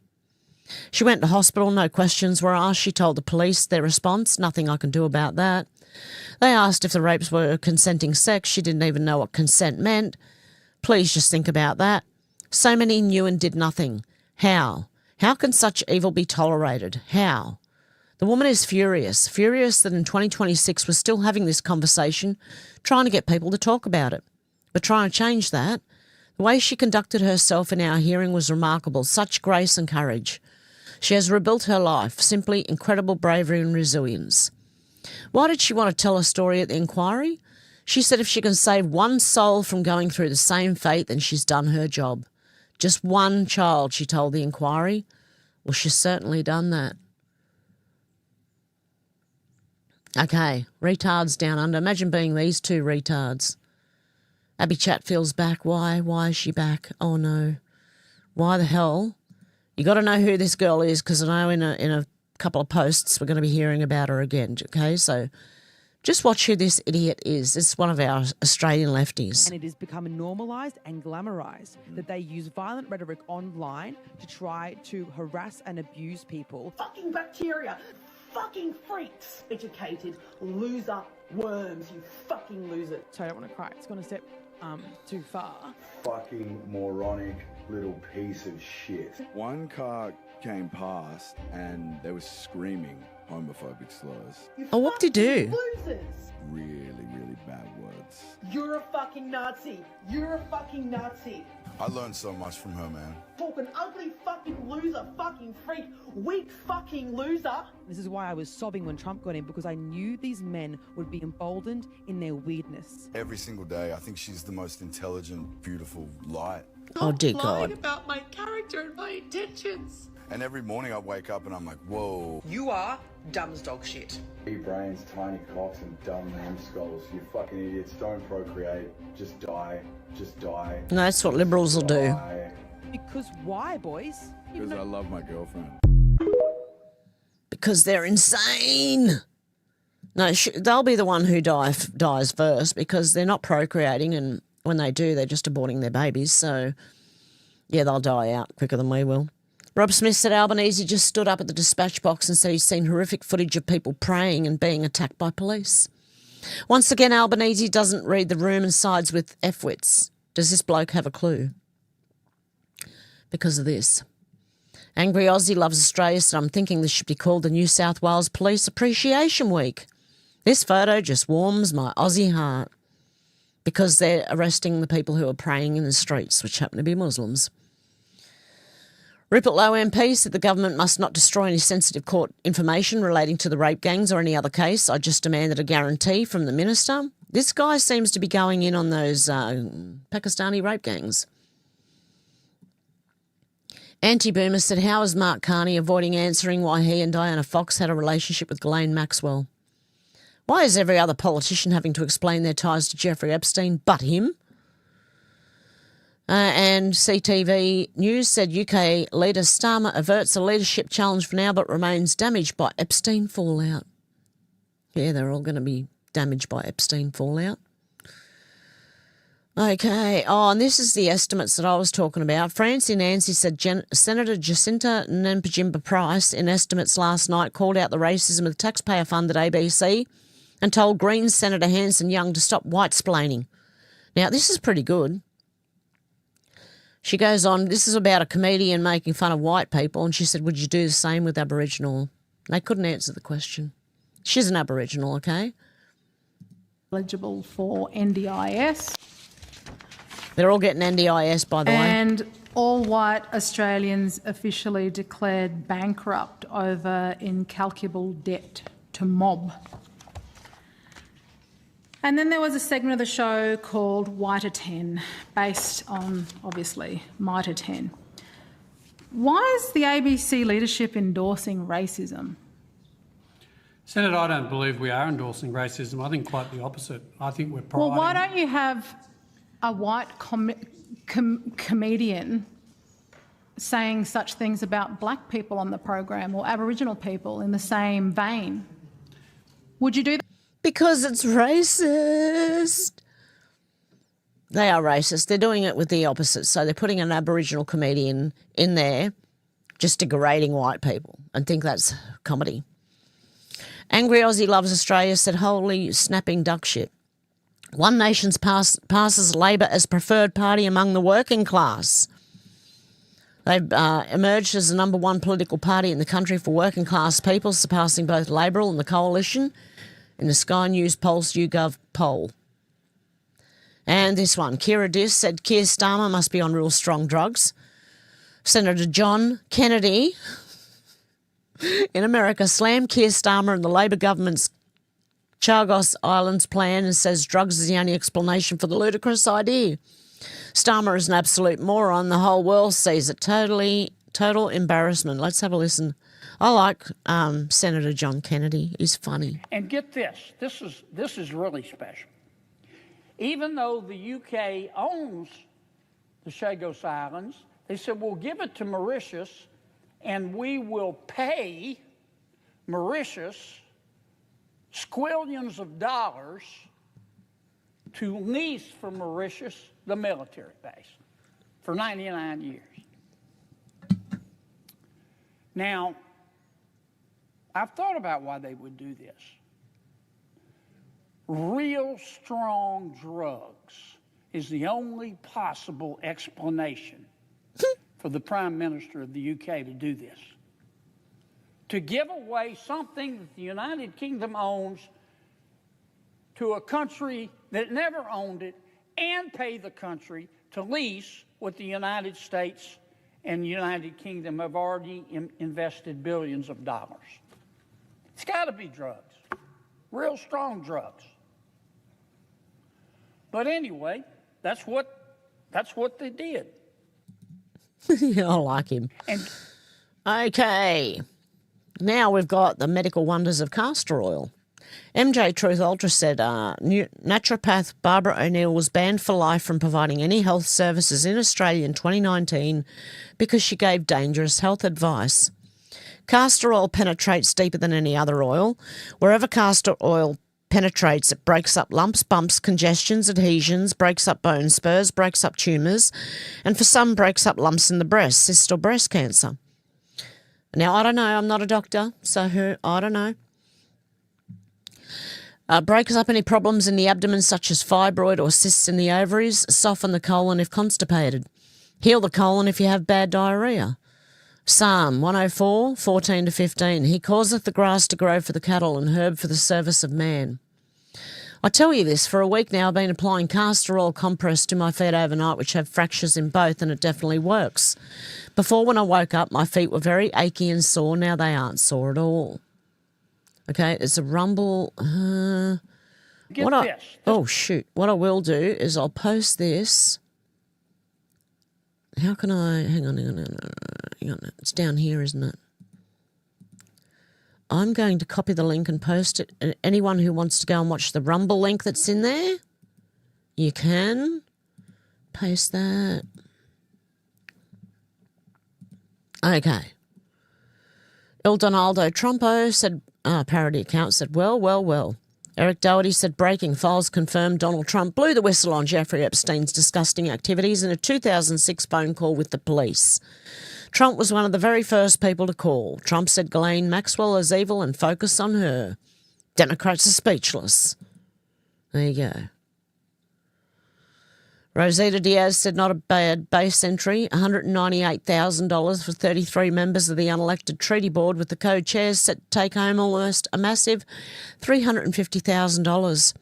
S1: She went to hospital, no questions were asked. She told the police. Their response, nothing I can do about that. They asked if the rapes were consenting sex. She didn't even know what consent meant. Please just think about that. So many knew and did nothing. How? How can such evil be tolerated? How? The woman is furious that in 2026 we're still having this conversation, trying to get people to talk about it. But trying to change that. The way she conducted herself in our hearing was remarkable, such grace and courage. She has rebuilt her life, simply incredible bravery and resilience. Why did she want to tell a story at the inquiry? She said if she can save one soul from going through the same fate, then she's done her job. Just one child, she told the inquiry. Well, she's certainly done that. Okay, retards down under. Imagine being these two retards. Abby Chatfield's back. Why? Why is she back? Oh, no. Why the hell? You got to know who this girl is because I know in a couple of posts we're going to be hearing about her again, okay? So just watch who this idiot is. This is one of our Australian lefties.
S14: And it has become normalised and glamorised that they use violent rhetoric online to try to harass and abuse people.
S15: Fucking bacteria. Fucking freaks. Educated loser worms. You fucking loser.
S14: So I don't want to cry. It's gone a step too far.
S16: Fucking moronic little piece of shit.
S17: One car came past and they were screaming homophobic slurs.
S1: Oh, what did he do?
S15: Losers.
S17: Really, really bad words.
S15: You're a fucking Nazi. You're a fucking Nazi.
S17: I learned so much from her, man.
S15: Talking ugly fucking loser, fucking freak, weak fucking loser.
S14: This is why I was sobbing when Trump got in, because I knew these men would be emboldened in their weirdness.
S17: Every single day, I think she's the most intelligent, beautiful light.
S1: Oh, dear
S15: Lying
S1: God.
S15: about my character and my intentions.
S17: And every morning I wake up and I'm like, whoa.
S15: You are dumb as dog shit.
S16: Big brains, tiny cocks, and dumb numbskulls. You fucking idiots. Don't procreate. Just die. Just die.
S1: No, that's what liberals will do.
S14: Because why, boys?
S17: Because I love my girlfriend.
S1: Because they're insane. No, they'll be the one who dies first because they're not procreating, and when they do, they're just aborting their babies. So, yeah, they'll die out quicker than we will. Rob Smith said Albanese just stood up at the dispatch box and said he's seen horrific footage of people praying and being attacked by police. Once again, Albanese doesn't read the room and sides with F-wits. Does this bloke have a clue? Because of this. Angry Aussie Loves Australia said, I'm thinking this should be called the New South Wales Police Appreciation Week. This photo just warms my Aussie heart because they're arresting the people who are praying in the streets, which happen to be Muslims. Rupert Lowe MP said the government must not destroy any sensitive court information relating to the rape gangs or any other case. I just demanded a guarantee from the minister. This guy seems to be going in on those Pakistani rape gangs. Anti-Boomer said, how is Mark Carney avoiding answering why he and Diana Fox had a relationship with Ghislaine Maxwell? Why is every other politician having to explain their ties to Jeffrey Epstein but him? And CTV News said UK leader Starmer averts a leadership challenge for now but remains damaged by Epstein fallout. Yeah, they're all going to be damaged by Epstein fallout. Okay. Oh, and this is the estimates that I was talking about. Francie Nancy said Senator Jacinta Nampijinpa Price in estimates last night called out the racism of the taxpayer-funded ABC and told Greens Senator Hanson Young to stop white-splaining. Now, this is pretty good. She goes on, this is about a comedian making fun of white people, and she said, would you do the same with Aboriginal? They couldn't answer the question. She's an Aboriginal, okay?
S18: Eligible for NDIS.
S1: They're all getting NDIS, by the way.
S18: And all white Australians officially declared bankrupt over incalculable debt to mob. And then there was a segment of the show called White at 10, based on, obviously, Might at 10. Why is the ABC leadership endorsing racism?
S19: Senator, I don't believe we are endorsing racism. I think quite the opposite. I think we're providing...
S18: Well, why don't you have a white comedian saying such things about black people on the program or Aboriginal people in the same vein? Would you do that?
S1: Because it's racist. They are racist. They're doing it with the opposite. So they're putting an Aboriginal comedian in there just degrading white people and think that's comedy. Angry Aussie Loves Australia said, holy snapping duck shit. One Nation's passes Labor as preferred party among the working class. They've emerged as the number one political party in the country for working class people, surpassing both Labor and the Coalition in the Sky News Pulse YouGov poll. And this one, Kira Diss said Keir Starmer must be on real strong drugs. Senator John Kennedy in America slammed Keir Starmer and the Labor government's Chagos Islands plan and says drugs is the only explanation for the ludicrous idea. Starmer is an absolute moron. The whole world sees it. Total embarrassment. Let's have a listen. I like Senator John Kennedy. He's funny.
S20: And get this. This is really special. Even though the UK owns the Chagos Islands, they said, we'll give it to Mauritius and we will pay Mauritius squillions of dollars to lease from Mauritius the military base for 99 years. Now, I've thought about why they would do this. Real strong drugs is the only possible explanation for the Prime Minister of the UK to do this. To give away something that the United Kingdom owns to a country that never owned it and pay the country to lease what the United States and United Kingdom have already invested billions of dollars. It's got to be drugs, real strong drugs. But anyway, that's what they did.
S1: Yeah, I like him. Okay. Now we've got the medical wonders of castor oil. MJ Truth Ultra said naturopath Barbara O'Neill was banned for life from providing any health services in Australia in 2019 because she gave dangerous health advice. Castor oil penetrates deeper than any other oil. Wherever castor oil penetrates, it breaks up lumps, bumps, congestions, adhesions, breaks up bone spurs, breaks up tumours, and for some breaks up lumps in the breast, cyst or breast cancer. Now, I don't know, I'm not a doctor, so I don't know. Breaks up any problems in the abdomen such as fibroid or cysts in the ovaries, soften the colon if constipated, heal the colon if you have bad diarrhoea. Psalm 104, 14-15, he causeth the grass to grow for the cattle and herb for the service of man. I tell you this, for a week now I've been applying castor oil compress to my feet overnight, which have fractures in both, and it definitely works. Before, when I woke up, my feet were very achy and sore. Now they aren't sore at all. Okay, it's a rumble. Oh, shoot. What I will do is I'll post this. How can I... Hang on. It's down here, isn't it? I'm going to copy the link and post it. And anyone who wants to go and watch the Rumble link that's in there, you can. Paste that. Okay. El Donaldo Trumpo said, parody account said, well. Eric Doherty said, breaking files confirmed Donald Trump blew the whistle on Jeffrey Epstein's disgusting activities in a 2006 phone call with the police. Trump was one of the very first people to call. Trump said Ghislaine Maxwell is evil and focus on her. Democrats are speechless. There you go. Rosita Diaz said not a bad base entry, $198,000 for 33 members of the unelected treaty board, with the co-chairs set to take home almost a massive $350,000.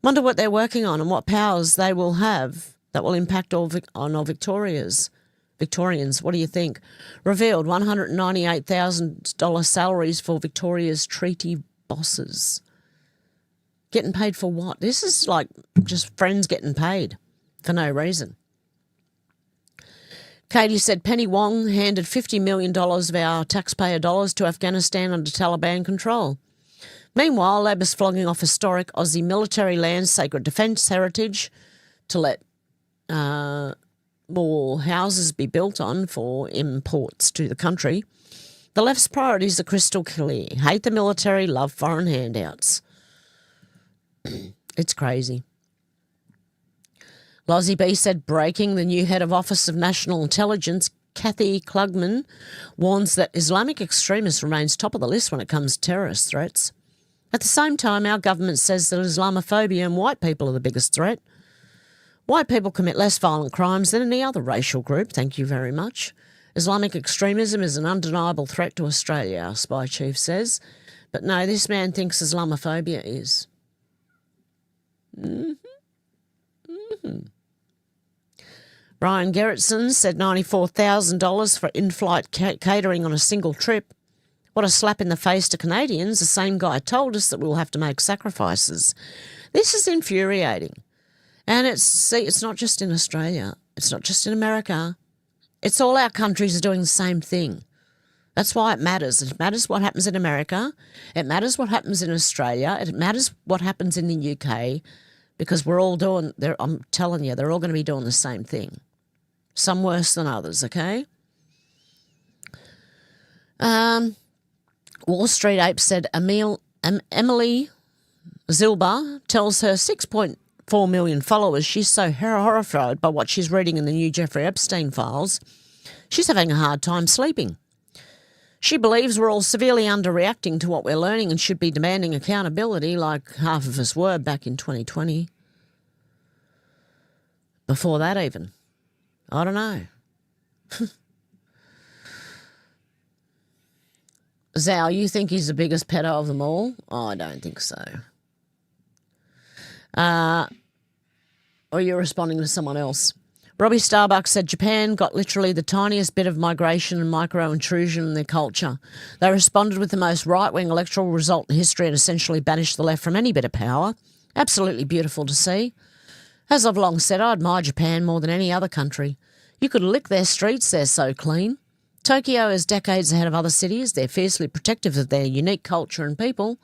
S1: Wonder what they're working on and what powers they will have that will impact on all Victorians. What do you think? Revealed $198,000 salaries for Victoria's treaty bosses. Getting paid for what? This is like just friends getting paid for no reason. Katie said Penny Wong handed $50 million of our taxpayer dollars to Afghanistan under Taliban control. Meanwhile, Labor's flogging off historic Aussie military land, sacred defence heritage to let more houses be built on for imports to the country. The left's priorities are crystal clear. Hate the military, love foreign handouts. It's crazy. Lozzie B said, breaking, the new head of Office of National Intelligence, Kathy Klugman, warns that Islamic extremism remains top of the list when it comes to terrorist threats. At the same time, our government says that Islamophobia and white people are the biggest threat. White people commit less violent crimes than any other racial group, thank you very much. Islamic extremism is an undeniable threat to Australia, our spy chief says. But no, this man thinks Islamophobia is. Ryan Gerritsen said $94,000 for in-flight catering on a single trip. What a slap in the face to Canadians. The same guy told us that we'll have to make sacrifices. This is infuriating. And it's not just in Australia. It's not just in America. It's all our countries are doing the same thing. That's why it matters. It matters what happens in America. It matters what happens in Australia. It matters what happens in the UK, because we're all doing, I'm telling you, they're all going to be doing the same thing. Some worse than others, okay? Wall Street Ape said Emily Zilba tells her 6.4 million followers she's so horrified by what she's reading in the new Jeffrey Epstein files, she's having a hard time sleeping. She believes we're all severely underreacting to what we're learning and should be demanding accountability like half of us were back in 2020. Before that even. I don't know. Zhao, you think he's the biggest pedo of them all? Oh, I don't think so. Or you're responding to someone else. Robbie Starbuck said Japan got literally the tiniest bit of migration and micro-intrusion in their culture. They responded with the most right-wing electoral result in history and essentially banished the left from any bit of power. Absolutely beautiful to see. As I've long said, I admire Japan more than any other country. You could lick their streets, they're so clean. Tokyo is decades ahead of other cities. They're fiercely protective of their unique culture and people.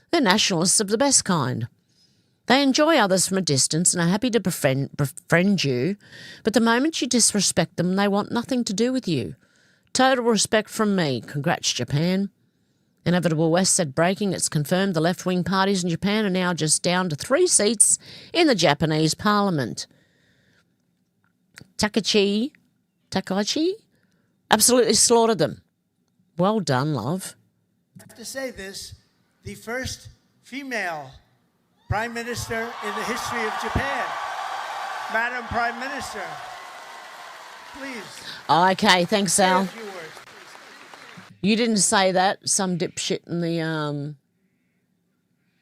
S1: They're nationalists of the best kind. They enjoy others from a distance and are happy to befriend you, but the moment you disrespect them, they want nothing to do with you. Total respect from me. Congrats, Japan. Inevitable West said breaking. It's confirmed the left-wing parties in Japan are now just down to 3 seats in the Japanese parliament. Takaichi absolutely slaughtered them. Well done, love.
S21: I have to say this, the first female Prime Minister in the history of Japan. Madam Prime Minister, please.
S1: Okay, thanks, Sal. You didn't say that. Some dipshit in the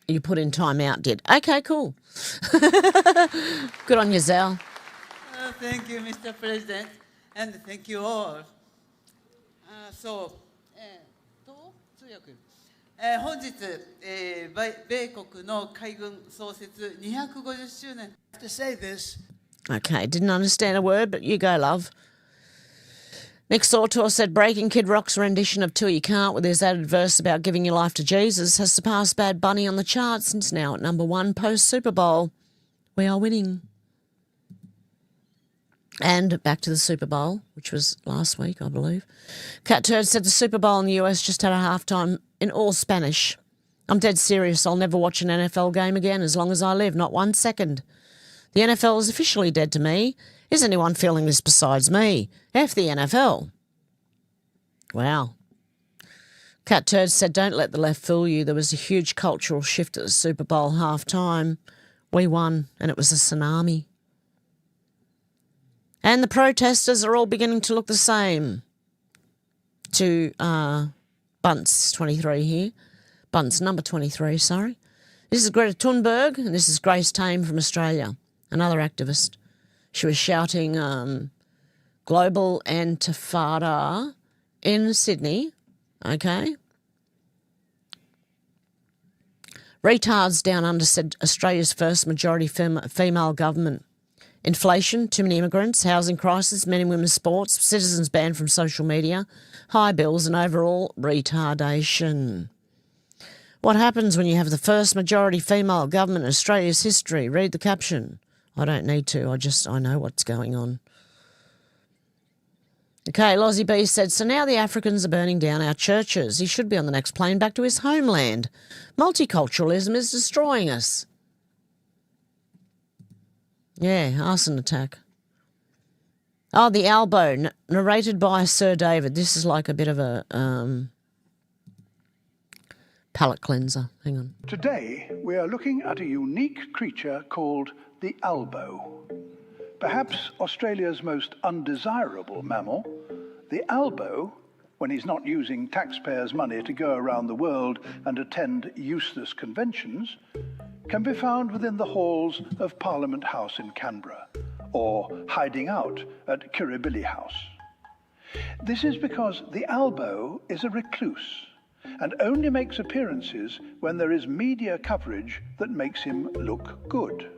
S1: you put in time out did. Okay, cool. Good on you, Zal.
S22: Thank you, Mr. President, and thank you all. 本日、米国の海軍創設250周年
S21: To say this.
S1: Okay, didn't understand a word, but you go, love. Nick Sautor said Breaking Kid Rock's rendition of Till You Can't with his added verse about giving your life to Jesus has surpassed Bad Bunny on the charts and is now at #1 post-Super Bowl. We are winning. And back to the Super Bowl, which was last week, I believe. Cat Turd said the Super Bowl in the US just had a halftime in all Spanish. I'm dead serious. I'll never watch an NFL game again as long as I live, not 1 second. The NFL is officially dead to me. Is anyone feeling this besides me? F the NFL. Wow. Cat Turd said, don't let the left fool you. There was a huge cultural shift at the Super Bowl halftime. We won, and it was a tsunami. And the protesters are all beginning to look the same. To Bunce 23 here. Bunce number 23, sorry. This is Greta Thunberg, and this is Grace Tame from Australia, another activist. She was shouting Global Intifada in Sydney, okay? Retards Down Under said Australia's first majority female government. Inflation, too many immigrants, housing crisis, men and women's sports, citizens banned from social media, high bills and overall retardation. What happens when you have the first majority female government in Australia's history? Read the caption. I don't need to, I know what's going on. Okay, Lozzie B said, so now the Africans are burning down our churches. He should be on the next plane back to his homeland. Multiculturalism is destroying us. Yeah, arson attack. Oh, The Elbow, narrated by Sir David. This is like a bit of a palate cleanser. Hang on.
S23: Today, we are looking at a unique creature called the albo. Perhaps Australia's most undesirable mammal, the albo, when he's not using taxpayers' money to go around the world and attend useless conventions, can be found within the halls of Parliament House in Canberra, or hiding out at Kirribilli House. This is because the albo is a recluse and only makes appearances when there is media coverage that makes him look good.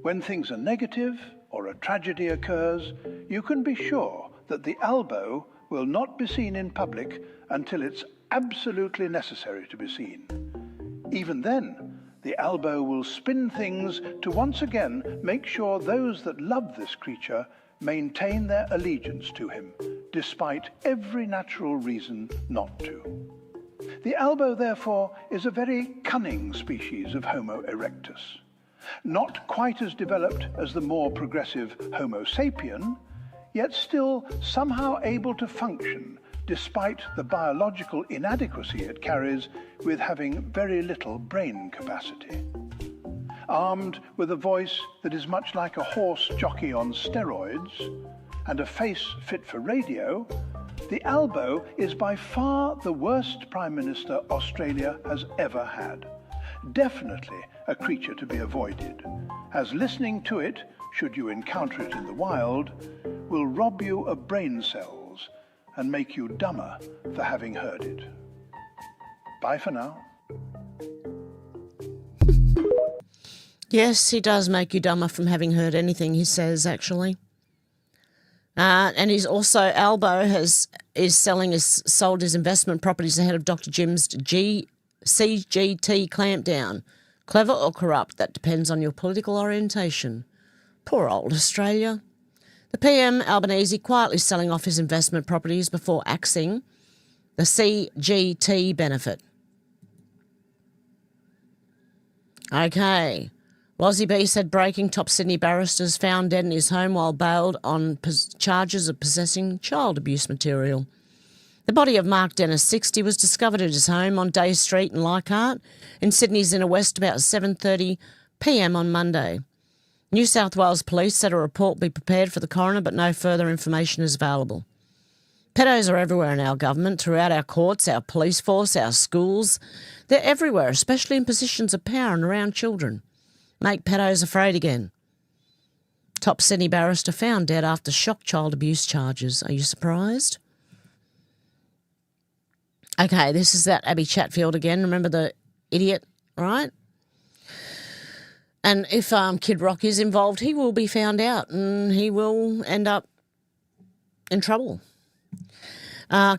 S23: When things are negative or a tragedy occurs, you can be sure that the albo will not be seen in public until it's absolutely necessary to be seen. Even then, the albo will spin things to once again make sure those that love this creature maintain their allegiance to him, despite every natural reason not to. The albo, therefore, is a very cunning species of Homo erectus. Not quite as developed as the more progressive Homo sapien, yet still somehow able to function despite the biological inadequacy it carries with having very little brain capacity. Armed with a voice that is much like a horse jockey on steroids and a face fit for radio, the albo is by far the worst Prime Minister Australia has ever had. Definitely a creature to be avoided, as listening to it should you encounter it in the wild, will rob you of brain cells and make you dumber for having heard it. Bye for now.
S1: Yes, he does make you dumber from having heard anything he says, actually. And he's also, Albo sold his investment properties ahead of Dr. Jim's CGT clampdown. Clever or corrupt, that depends on your political orientation. Poor old Australia. The PM, Albanese, quietly selling off his investment properties before axing the CGT benefit. Okay. Lozzie B said breaking, top Sydney barristers found dead in his home while bailed on charges of possessing child abuse material. The body of Mark Dennis, 60, was discovered at his home on Day Street in Leichhardt in Sydney's inner west about 7:30 p.m. on Monday. New South Wales Police said a report be prepared for the coroner, but no further information is available. Pedos are everywhere in our government, throughout our courts, our police force, our schools. They're everywhere, especially in positions of power and around children. Make pedos afraid again. Top Sydney barrister found dead after shock child abuse charges. Are you surprised? Okay, this is that Abby Chatfield again. Remember the idiot, right? And if Kid Rock is involved, he will be found out and he will end up in trouble.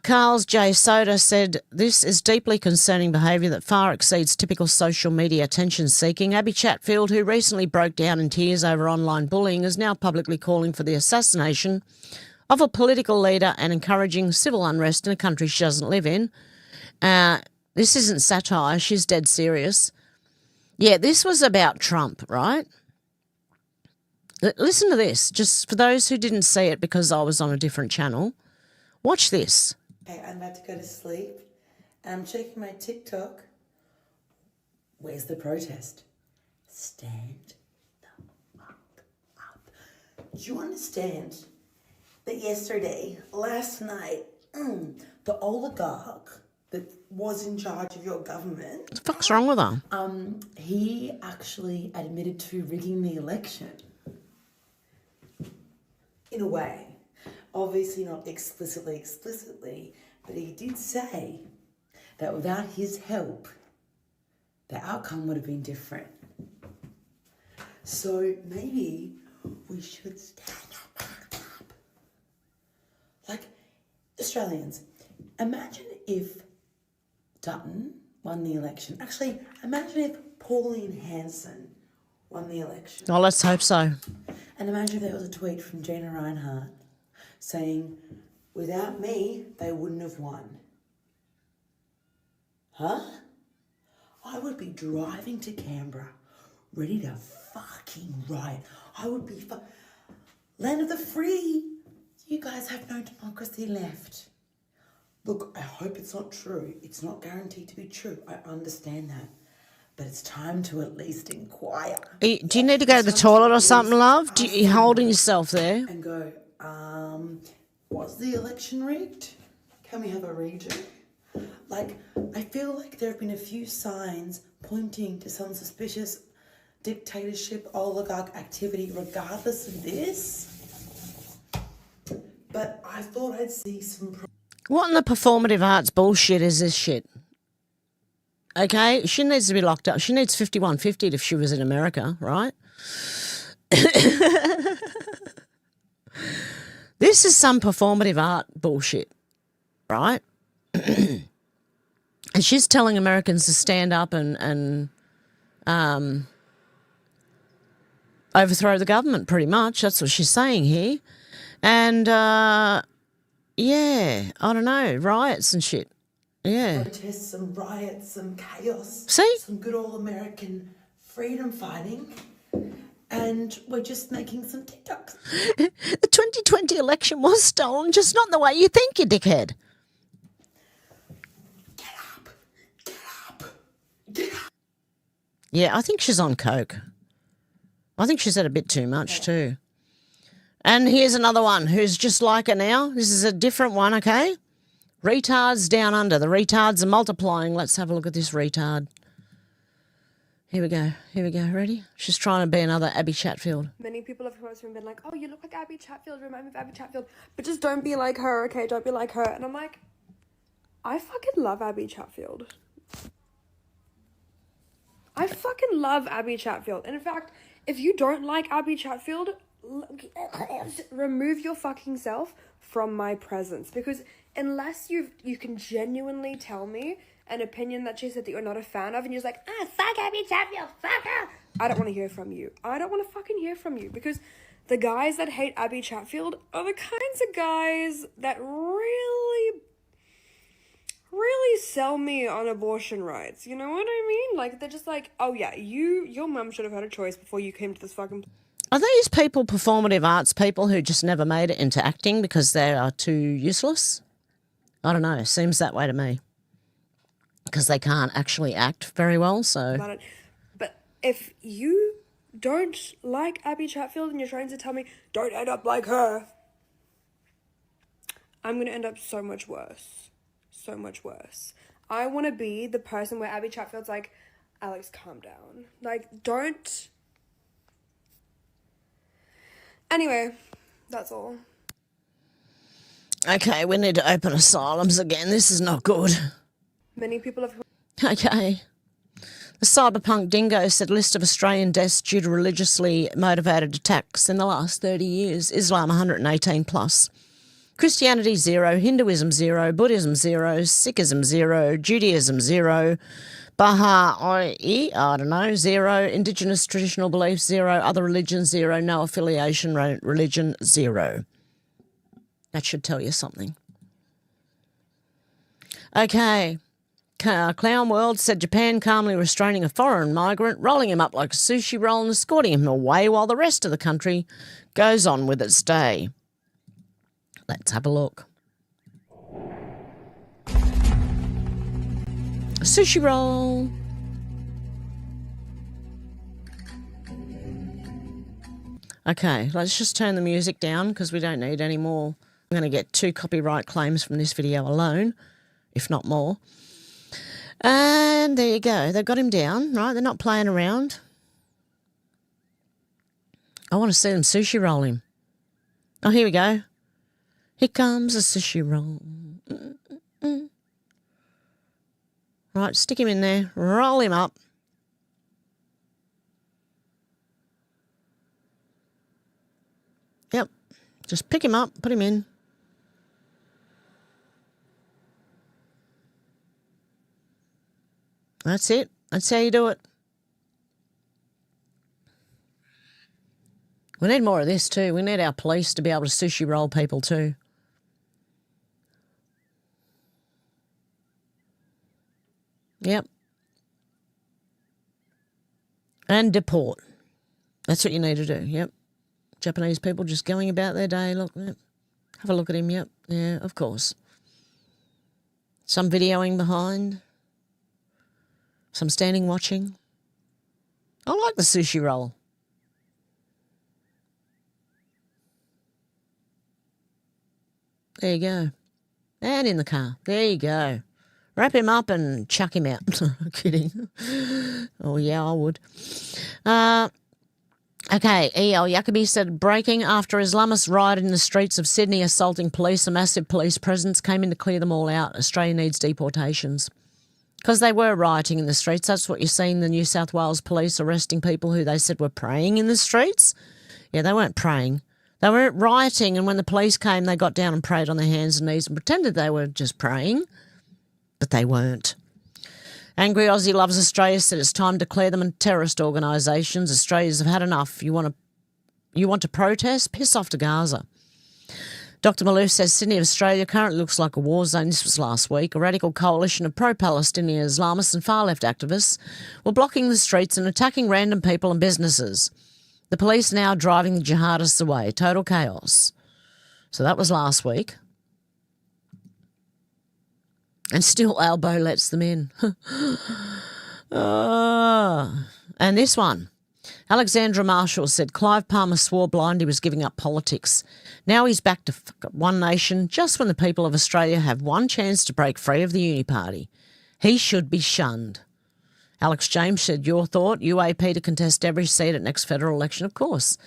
S1: Carl's J. Soda said, this is deeply concerning behaviour that far exceeds typical social media attention-seeking. Abby Chatfield, who recently broke down in tears over online bullying, is now publicly calling for the assassination of a political leader and encouraging civil unrest in a country she doesn't live in. This isn't satire. She's dead serious. Yeah, this was about Trump, right? Listen to this, just for those who didn't see it because I was on a different channel. Watch this.
S2: Okay, I'm about to go to sleep. I'm checking my TikTok. Where's the protest? Stand the fuck up. Do you understand that last night, the oligarch that was in charge of your government...
S1: What the fuck's wrong with her?
S2: He actually admitted to rigging the election. In a way. Obviously not explicitly, but he did say that without his help, the outcome would have been different. So maybe we should stand up. Like, Australians, imagine if Dutton won the election. Actually, imagine if Pauline Hanson won the election.
S1: Oh, let's hope so.
S2: And imagine if there was a tweet from Gina Reinhardt saying, without me, they wouldn't have won. Huh? I would be driving to Canberra, ready to fucking riot. I would be land of the free. You guys have no democracy left. Look, I hope it's not true. It's not guaranteed to be true. I understand that. But it's time to at least inquire.
S1: Do you need to go to the toilet or something, love? You're holding yourself there.
S2: And go, was the election rigged? Can we have a redo? Like, I feel like there have been a few signs pointing to some suspicious dictatorship, oligarch activity regardless of this. But I thought I'd see some...
S1: What in the performative arts bullshit is this shit? Okay, she needs to be locked up. She needs 5150 if she was in America, right? This is some performative art bullshit, right? And she's telling Americans to stand up and overthrow the government, pretty much. That's what she's saying here. And, yeah, I don't know, riots and shit. Yeah.
S2: Protests, some riots, some chaos.
S1: See?
S2: Some good old American freedom fighting. And we're just making some TikToks.
S1: The 2020 election was stolen, just not the way you think, you dickhead.
S2: Get up. Get up. Get up.
S1: Yeah, I think she's on coke. I think she's had a bit too much too. And here's another one who's just like her now. This is a different one, okay? Retards down under. The retards are multiplying. Let's have a look at this retard. Here we go. Here we go. Ready? She's trying to be another Abby Chatfield.
S3: Many people have come up to me and been like, oh, you look like Abby Chatfield, remind me of Abby Chatfield, but just don't be like her, okay? Don't be like her. And I'm like, I fucking love Abby Chatfield. I fucking love Abby Chatfield. And in fact, if you don't like Abby Chatfield, remove your fucking self from my presence. Because unless you can genuinely tell me an opinion that she said that you're not a fan of, and you're just like, fuck Abby Chatfield, fuck her, I don't want to hear from you. I don't want to fucking hear from you. Because the guys that hate Abby Chatfield are the kinds of guys that really sell me on abortion rights. You know what I mean? Like, they're just like, oh yeah, your mum should have had a choice before you came to this fucking...
S1: Are these people performative arts people who just never made it into acting because they are too useless? I don't know. Seems that way to me. Because they can't actually act very well, so...
S3: But if you don't like Abby Chatfield and you're trying to tell me, don't end up like her, I'm going to end up so much worse. So much worse. I want to be the person where Abby Chatfield's like, Alex, calm down. Like, don't... Anyway, that's all.
S1: Okay, we need to open asylums again. This is not good.
S3: Many people have...
S1: Okay. The cyberpunk dingo said list of Australian deaths due to religiously motivated attacks in the last 30 years. Islam 118 plus. Christianity 0, Hinduism 0, Buddhism 0, Sikhism 0, Judaism 0, Baha'i, I don't know, 0, Indigenous traditional beliefs 0, other religions 0, no affiliation religion 0. That should tell you something. Okay. Clown World said Japan calmly restraining a foreign migrant, rolling him up like a sushi roll and escorting him away while the rest of the country goes on with its day. Let's have a look. A sushi roll. Okay, let's just turn the music down because we don't need any more. I'm going to get 2 copyright claims from this video alone, if not more. And there you go. They've got him down, right? They're not playing around. I want to see them sushi roll him. Oh, here we go. Here comes a sushi roll. Right, stick him in there. Roll him up. Yep. Just pick him up, put him in. That's it. That's how you do it. We need more of this too. We need our police to be able to sushi roll people too. Yep. And deport. That's what you need to do. Yep. Japanese people just going about their day. Look, yep. Have a look at him. Yep. Yeah, of course. Some videoing behind. Some standing watching. I like the sushi roll. There you go. And in the car. There you go. Wrap him up and chuck him out. Kidding. Oh, yeah, I would. Okay, E.L. Jacobi said, breaking after Islamists riot in the streets of Sydney assaulting police. A massive police presence came in to clear them all out. Australia needs deportations. Because they were rioting in the streets. That's what you're seeing, the New South Wales police arresting people who they said were praying in the streets. Yeah, they weren't praying. They were rioting, and when the police came, they got down and prayed on their hands and knees and pretended they were just praying. But they weren't. Angry Aussie Loves Australia said it's time to declare them terrorist organisations. Australians have had enough. You want to protest? Piss off to Gaza. Dr. Malouf says Sydney, Australia currently looks like a war zone. This was last week. A radical coalition of pro-Palestinian Islamists and far-left activists were blocking the streets and attacking random people and businesses. The police now driving the jihadists away. Total chaos. So that was last week. And still Albo lets them in. And this one. Alexandra Marshall said Clive Palmer swore blind he was giving up politics. Now he's back to One Nation just when the people of Australia have one chance to break free of the uni party. He should be shunned. Alex James said, your thought, UAP to contest every seat at next federal election. Of course.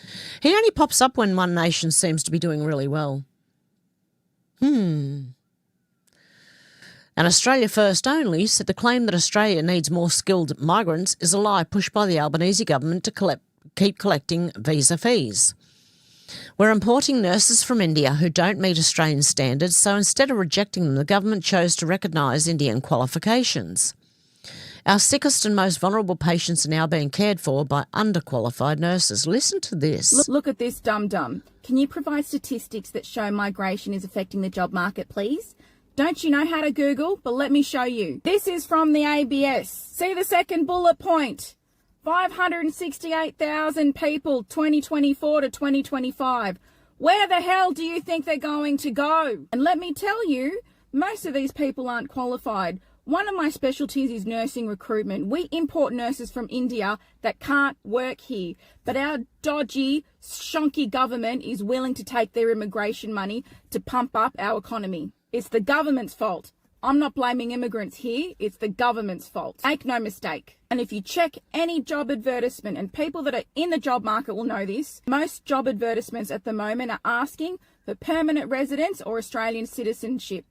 S1: He only pops up when one nation seems to be doing really well. And Australia First Only said the claim that Australia needs more skilled migrants is a lie pushed by the Albanese government to keep collecting visa fees. We're importing nurses from India who don't meet Australian standards, so instead of rejecting them, the government chose to recognise Indian qualifications. Our sickest and most vulnerable patients are now being cared for by underqualified nurses. Listen to this.
S4: Look at this dum-dum. Can you provide statistics that show migration is affecting the job market, please? Don't you know how to Google? But let me show you. This is from the ABS. See the second bullet point. 568,000 people, 2024 to 2025. Where the hell do you think they're going to go? And let me tell you, most of these people aren't qualified. One of my specialties is nursing recruitment. We import nurses from India that can't work here. But our dodgy, shonky government is willing to take their immigration money to pump up our economy. It's the government's fault. I'm not blaming immigrants here. It's the government's fault. Make no mistake. And if you check any job advertisement, and people that are in the job market will know this, most job advertisements at the moment are asking for permanent residence or Australian citizenship.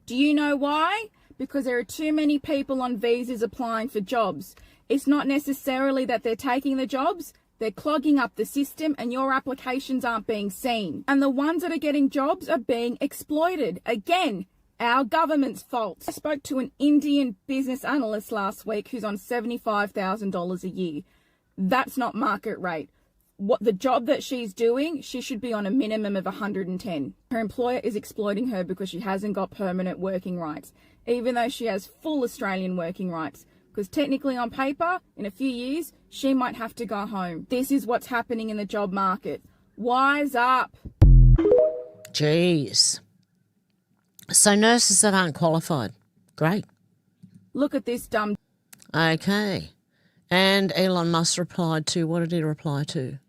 S4: Do you know why? Because there are too many people on visas applying for jobs. It's not necessarily that they're taking the jobs. They're clogging up the system and your applications aren't being seen. And the ones that are getting jobs are being exploited. Again, our government's fault. I spoke to an Indian business analyst last week who's on $75,000 a year. That's not market rate. What the job that she's doing, she should be on a minimum of 110. Her employer is exploiting her because she hasn't got permanent working rights, even though she has full Australian working rights. Because technically on paper, in a few years, she might have to go home. This is what's happening in the job market. Wise up.
S1: Jeez. So nurses that aren't qualified. Great.
S4: Look at this dumb...
S1: Okay. And Elon Musk replied to, what did he reply to?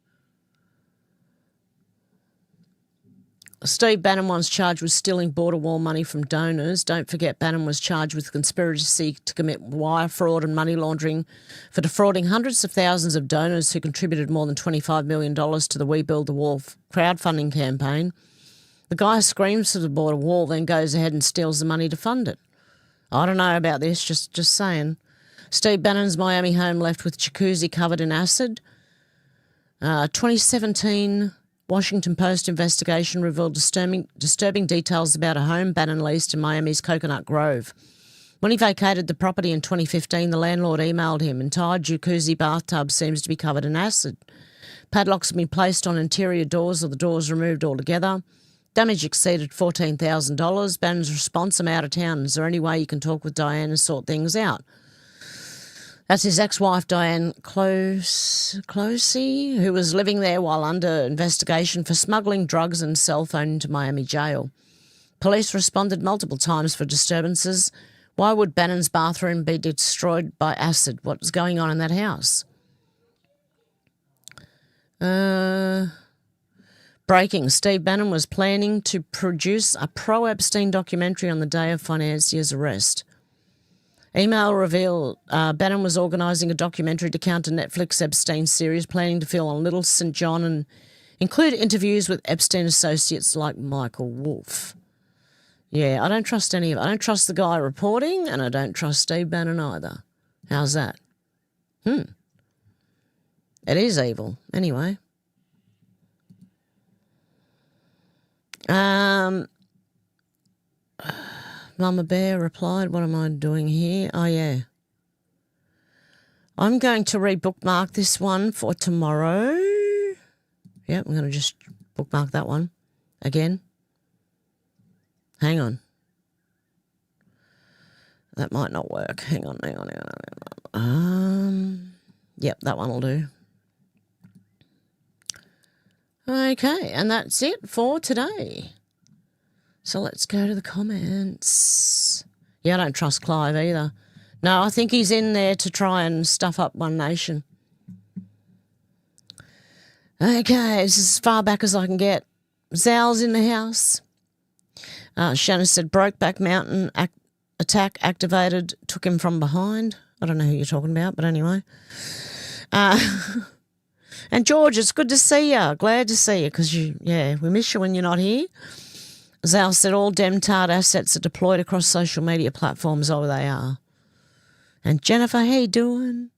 S1: Steve Bannon was charged with stealing border wall money from donors. Don't forget Bannon was charged with conspiracy to commit wire fraud and money laundering for defrauding hundreds of thousands of donors who contributed more than $25 million to the We Build the Wall crowdfunding campaign. The guy screams for the border wall, then goes ahead and steals the money to fund it. I don't know about this, just saying. Steve Bannon's Miami home left with jacuzzi covered in acid. 2017 Washington Post investigation revealed disturbing details about a home Bannon leased in Miami's Coconut Grove. When he vacated the property in 2015, the landlord emailed him, entire jacuzzi bathtub seems to be covered in acid. Padlocks have been placed on interior doors or the doors removed altogether. Damage exceeded $14,000. Bannon's response, I'm out of town. Is there any way you can talk with Diane and sort things out? That's his ex-wife, Diane Closey, who was living there while under investigation for smuggling drugs and cell phone into Miami jail. Police responded multiple times for disturbances. Why would Bannon's bathroom be destroyed by acid? What's going on in that house? Breaking. Steve Bannon was planning to produce a pro-Epstein documentary on the day of financier's arrest. Email revealed Bannon was organising a documentary to counter Netflix Epstein series, planning to film on Little St. John and include interviews with Epstein associates like Michael Wolff. Yeah, I don't trust any of it. I don't trust the guy reporting, and I don't trust Steve Bannon either. How's that? It is evil. Anyway. Mama Bear replied, what am I doing here? Oh, yeah. I'm going to rebookmark this one for tomorrow. Yep, I'm going to just bookmark that one again. Hang on. That might not work. Hang on. Yep, that one will do. Okay, and that's it for today. So let's go to the comments. Yeah, I don't trust Clive either. No, I think he's in there to try and stuff up One Nation. Okay, this is as far back as I can get. Zal's in the house. Shannon said, Brokeback Mountain attack activated, took him from behind. I don't know who you're talking about, but anyway. And George, it's good to see you. Glad to see you because we miss you when you're not here. Zal said all Demtard assets are deployed across social media platforms. Oh, they are. And Jennifer, how you doing?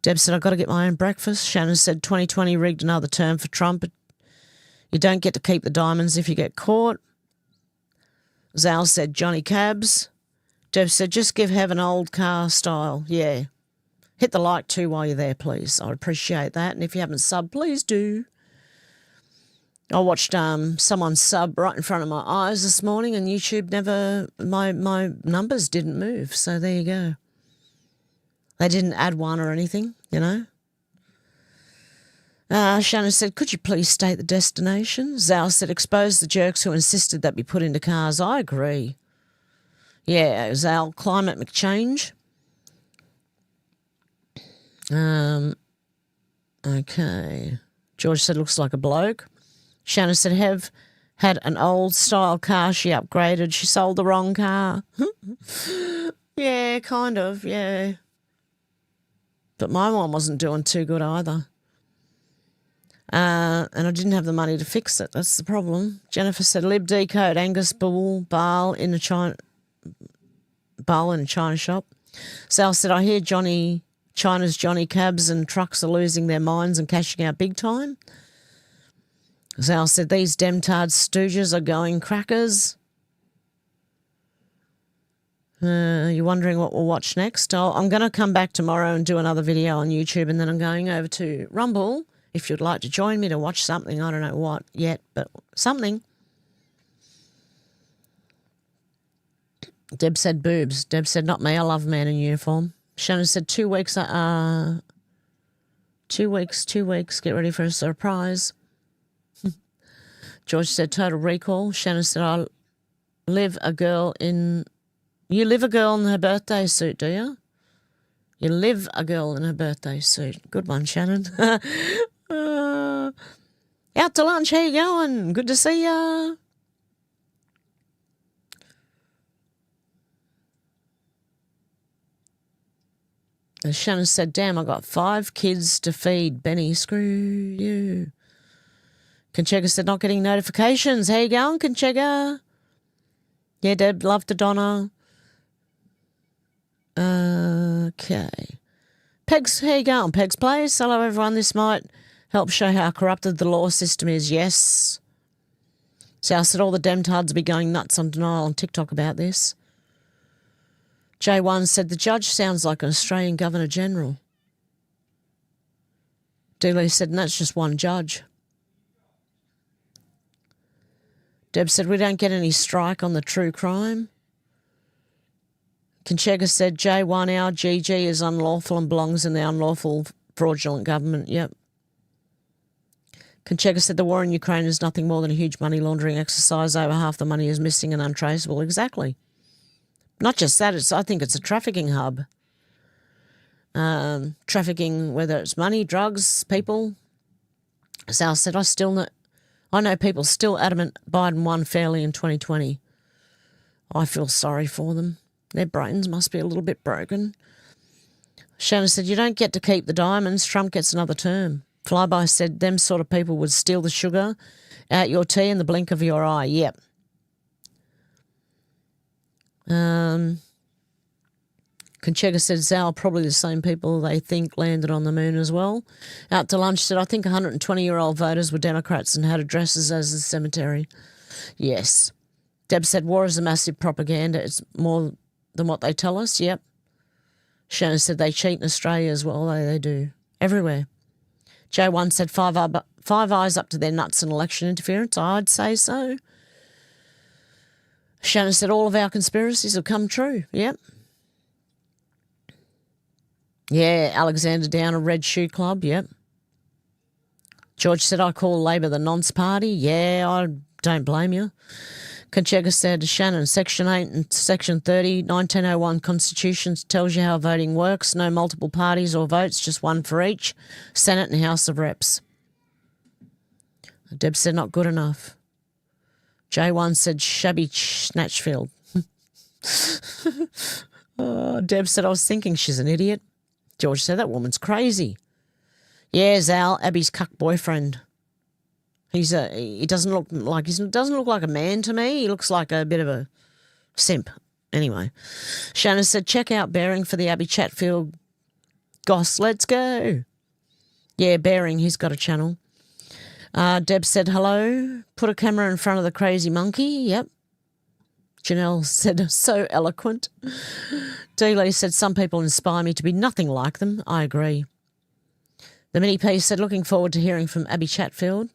S1: Deb said, I've got to get my own breakfast. Shannon said 2020 rigged another term for Trump. You don't get to keep the diamonds if you get caught. Zal said Johnny Cabs. Deb said, just give Heaven old car style. Yeah. Hit the like too while you're there, please. I'd appreciate that. And if you haven't subbed, please do. I watched someone sub right in front of my eyes this morning and YouTube my numbers didn't move. So there you go. They didn't add one or anything, you know. Shannon said, could you please state the destination? Zal said, expose the jerks who insisted that be put into cars. I agree. Yeah, Zal, climate change. Okay. George said, looks like a bloke. Shannon said, Hev had an old style car she upgraded. She sold the wrong car. Yeah, kind of, yeah. But my one wasn't doing too good either. And I didn't have the money to fix it. That's the problem. Jennifer said, Lib decode Angus Bull Baal in a China shop. Sal said, I hear China's Johnny Cabs and trucks are losing their minds and cashing out big time. Sal said, these Demtard stooges are going crackers. You're wondering what we'll watch next? I'm going to come back tomorrow and do another video on YouTube, and then I'm going over to Rumble if you'd like to join me to watch something. I don't know what yet, but something. Deb said boobs. Deb said not me. I love a man in uniform. Shannon said 2 weeks. 2 weeks. 2 weeks. Get ready for a surprise. George said total recall. Shannon said you live a girl in her birthday suit, do you? You live a girl in her birthday suit. Good one, Shannon. Out to lunch. How you going? Good to see ya. As Shannon said, damn, I got 5 kids to feed. Benny, screw you. Conchega said, not getting notifications. How you going, Conchega? Yeah, Deb, love to Donna. Okay. Pegs, how you going? Pegs Place. Hello, everyone. This might help show how corrupted the law system is. Yes. Sal said all the Demtards will be going nuts on denial on TikTok about this. J1 said the judge sounds like an Australian Governor General. Dealey said, and that's just one judge. Deb said, we don't get any strike on the true crime. Conchega said, J1, our GG is unlawful and belongs in the unlawful fraudulent government. Yep. Conchega said, the war in Ukraine is nothing more than a huge money laundering exercise. Over half the money is missing and untraceable. Exactly. Not just that, I think it's a trafficking hub. Trafficking, whether it's money, drugs, people. Sal said, I know people still adamant Biden won fairly in 2020. I feel sorry for them. Their brains must be a little bit broken. Shannon said, you don't get to keep the diamonds. Trump gets another term. Flyby said, them sort of people would steal the sugar out your tea in the blink of your eye. Yep. Conchega said, Zal, probably the same people they think landed on the moon as well. Out to lunch said, I think 120-year-old voters were Democrats and had addresses as a cemetery. Yes. Deb said, war is a massive propaganda. It's more than what they tell us. Yep. Shannon said they cheat in Australia as well. They do. Everywhere. J1 said five eyes up to their nuts in election interference. I'd say so. Shannon said all of our conspiracies have come true. Yep. Yeah, Alexander down a Red Shoe Club. Yep. George said, I call Labor the nonce party. Yeah, I don't blame you. Conchega said, Shannon, Section 8 and Section 30, 1901 Constitution tells you how voting works. No multiple parties or votes, just one for each. Senate and House of Reps. Deb said, not good enough. J1 said, shabby Snatchfield. Deb said, I was thinking she's an idiot. George said, that woman's crazy. Yeah, Zal, Abby's cuck boyfriend. He doesn't look like a man to me. He looks like a bit of a simp. Anyway, Shannon said, check out Bearing for the Abby Chatfield goss. Let's go. Yeah, Bearing, he's got a channel. Deb said, hello. Put a camera in front of the crazy monkey. Yep. Janelle said, so eloquent. Dealey said, some people inspire me to be nothing like them. I agree. The Mini P said, looking forward to hearing from Abby Chatfield.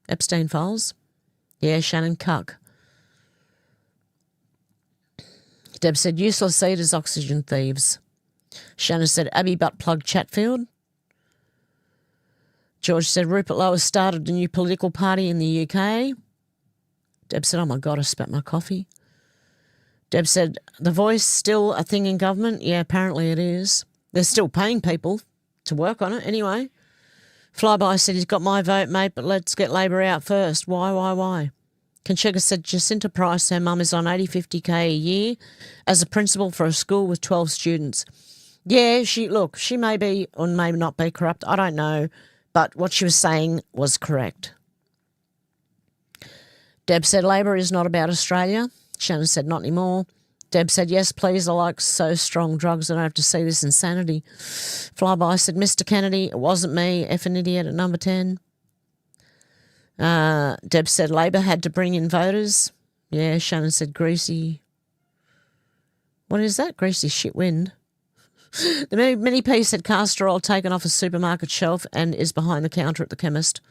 S1: Epstein files. Yeah, Shannon cuck. Deb said, useless eaters, oxygen thieves. Shannon said, Abby butt plug Chatfield. George said, Rupert Lowe has started a new political party in the UK. Deb said, oh my God, I spat my coffee. Deb said, The Voice still a thing in government? Yeah, apparently it is. They're still paying people to work on it anyway. Flyby said, he's got my vote, mate, but let's get Labor out first. Why? Conchega said, Jacinta Price, her mum is on $50,000 a year as a principal for a school with 12 students. Yeah, she may be or may not be corrupt. I don't know. But what she was saying was correct. Deb said, Labor is not about Australia. Shannon said, not anymore. Deb said, yes, please, I like so strong drugs. I don't have to see this insanity. Flyby said, Mr. Kennedy, it wasn't me, effing idiot at number 10. Deb said, Labor had to bring in voters. Yeah, Shannon said, greasy. What is that? Greasy shit wind. The Mini P said, castor oil taken off a supermarket shelf and is behind the counter at the chemist.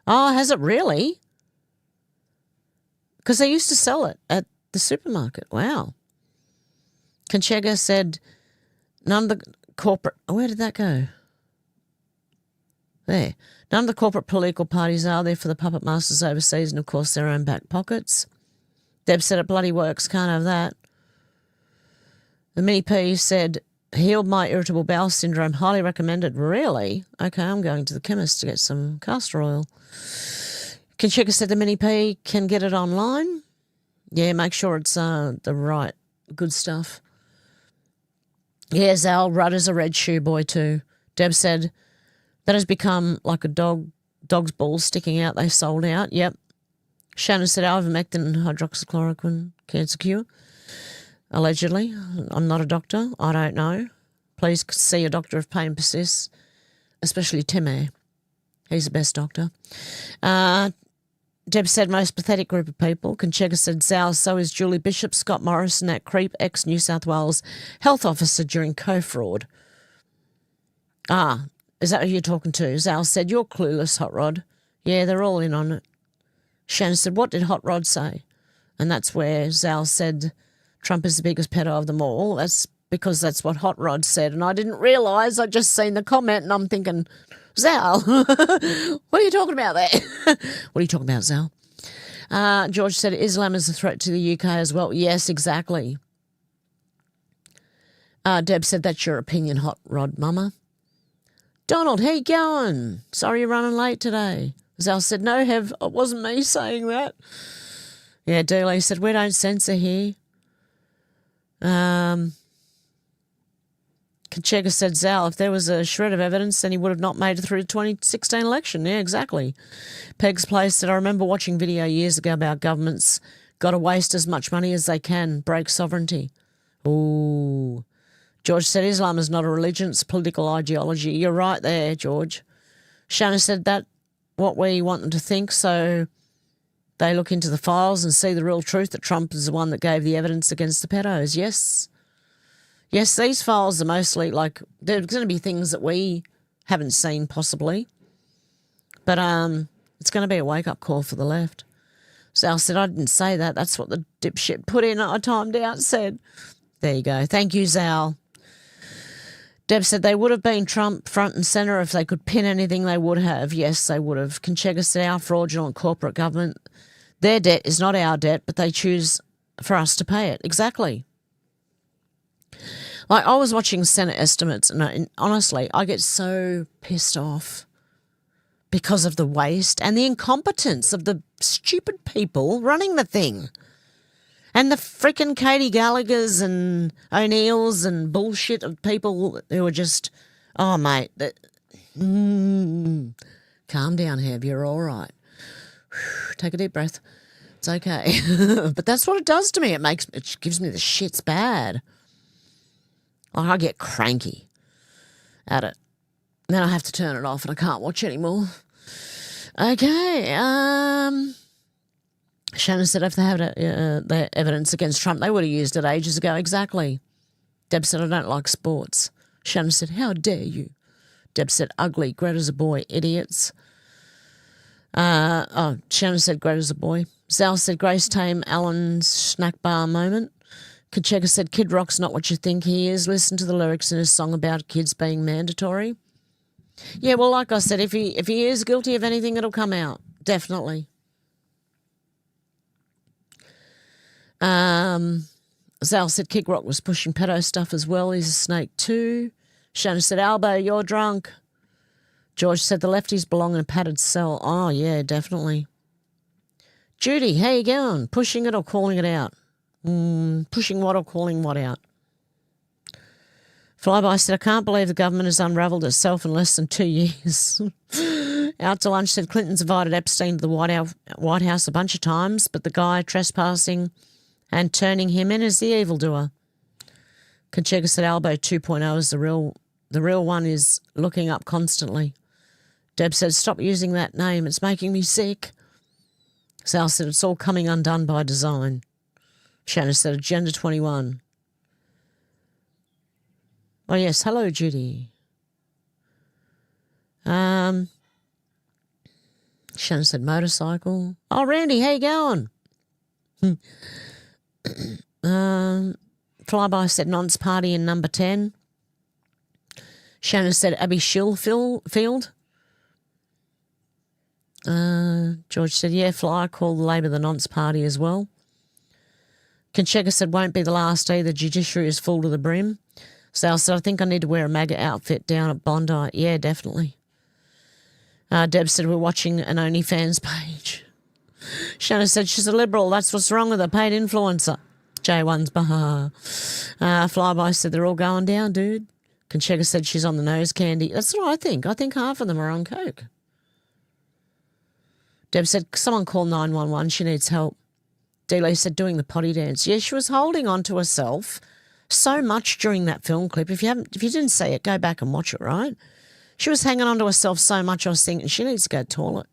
S1: Oh, has it really? Because they used to sell it at the supermarket. Wow. Conchega said, none of the corporate... Where did that go? There. None of the corporate political parties are there for the puppet masters overseas and, of course, their own back pockets. Deb said, it bloody works. Can't have that. The Mini P said, healed my irritable bowel syndrome. Highly recommended. Really? Okay, I'm going to the chemist to get some castor oil. Conchega said the Mini P can get it online. Yeah, make sure it's the right good stuff. Yeah, Zal, Rudder's a red shoe boy too. Deb said, that has become like a dog's balls sticking out. They sold out. Yep. Shannon said ivermectin and hydroxychloroquine cancer cure. Allegedly. I'm not a doctor. I don't know. Please see a doctor if pain persists, especially Timmy. He's the best doctor. Deb said most pathetic group of people. Conchega said Zal, so is Julie Bishop, Scott Morrison, that creep, ex-New South Wales health officer during co-fraud. Is that who you're talking to? Zal said, you're clueless, Hot Rod. Yeah, they're all in on it. Shannon said, what did Hot Rod say? And that's where Zal said Trump is the biggest pedo of them all. That's because that's what Hot Rod said. And I didn't realise. I just seen the comment and I'm thinking, Zal, what are you talking about there? What are you talking about, Zal? George said Islam is a threat to the UK as well. Yes, exactly. Deb said, that's your opinion, Hot Rod Mama. Donald, how you going? Sorry you're running late today. Zal said, no, it wasn't me saying that. Yeah, Dealey said, we don't censor here. Conchega said, Zal, if there was a shred of evidence, then he would have not made it through the 2016 election. Yeah, exactly. Peg's Place said, I remember watching video years ago about governments got to waste as much money as they can, break sovereignty. Ooh. George said, Islam is not a religion, it's a political ideology. You're right there, George. Shannon said that what we want them to think, so they look into the files and see the real truth that Trump is the one that gave the evidence against the pedos. Yes. Yes, these files are mostly like, there's going to be things that we haven't seen possibly. But it's going to be a wake-up call for the left. Sal said, I didn't say that. That's what the dipshit put in. I timed out, said. There you go. Thank you, Zal. Deb said they would have been Trump front and centre if they could pin anything they would have. Yes, they would have. Conchega said our fraudulent corporate government, their debt is not our debt, but they choose for us to pay it. Exactly. Like, I was watching Senate estimates and honestly, I get so pissed off because of the waste and the incompetence of the stupid people running the thing. And the freaking Katie Gallaghers and O'Neills and bullshit of people who are just, oh, mate, calm down, Heb, you're all right. Take a deep breath. It's okay. But that's what it does to me. It gives me the shits bad. Like, I get cranky at it. Then I have to turn it off and I can't watch anymore. Okay, Shannon said if they had the evidence against Trump, they would have used it ages ago. Exactly. Deb said, I don't like sports. Shannon said, how dare you? Deb said, ugly, Greta's a boy, idiots. Shannon said, Greta's a boy. Zal said, Grace Tame, Alan's snack bar moment. Kacheka said, Kid Rock's not what you think he is. Listen to the lyrics in his song about kids being mandatory. Yeah, well, like I said, if he is guilty of anything, it'll come out. Definitely. Zal said Kid Rock was pushing pedo stuff as well. He's a snake too. Shannon said, Albo, you're drunk. George said the lefties belong in a padded cell. Oh, yeah, definitely. Judy, how you going? Pushing it or calling it out? Pushing what or calling what out? Flyby said, I can't believe the government has unravelled itself in less than 2 years. Out to lunch said Clinton's invited Epstein to the White House a bunch of times, but the guy trespassing and turning him in is the evildoer. Conchega said Albo 2.0 is the real one is looking up constantly. Deb said, stop using that name. It's making me sick. Sal said, it's all coming undone by design. Shannon said, Agenda 21. Oh, yes. Hello, Judy. Shannon said, motorcycle. Oh, Randy, how you going? Flyby said, nonce party in number 10. Shannon said, Abby Schillfield. George said, yeah, Fly called Labor the nonce party as well. Conchega said, won't be the last day. The judiciary is full to the brim. Sal said, I think I need to wear a MAGA outfit down at Bondi. Yeah, definitely. Deb said, we're watching an OnlyFans page. Shannon said, she's a liberal. That's what's wrong with her. Paid influencer. J1's baha. Flyby said, they're all going down, dude. Conchega said, she's on the nose candy. That's what I think. I think half of them are on coke. Deb said, someone call 911. She needs help. Dealey said, doing the potty dance. Yeah, she was holding on to herself so much during that film clip. If you didn't see it, go back and watch it, right? She was hanging on to herself so much, I was thinking, she needs to go to the toilet.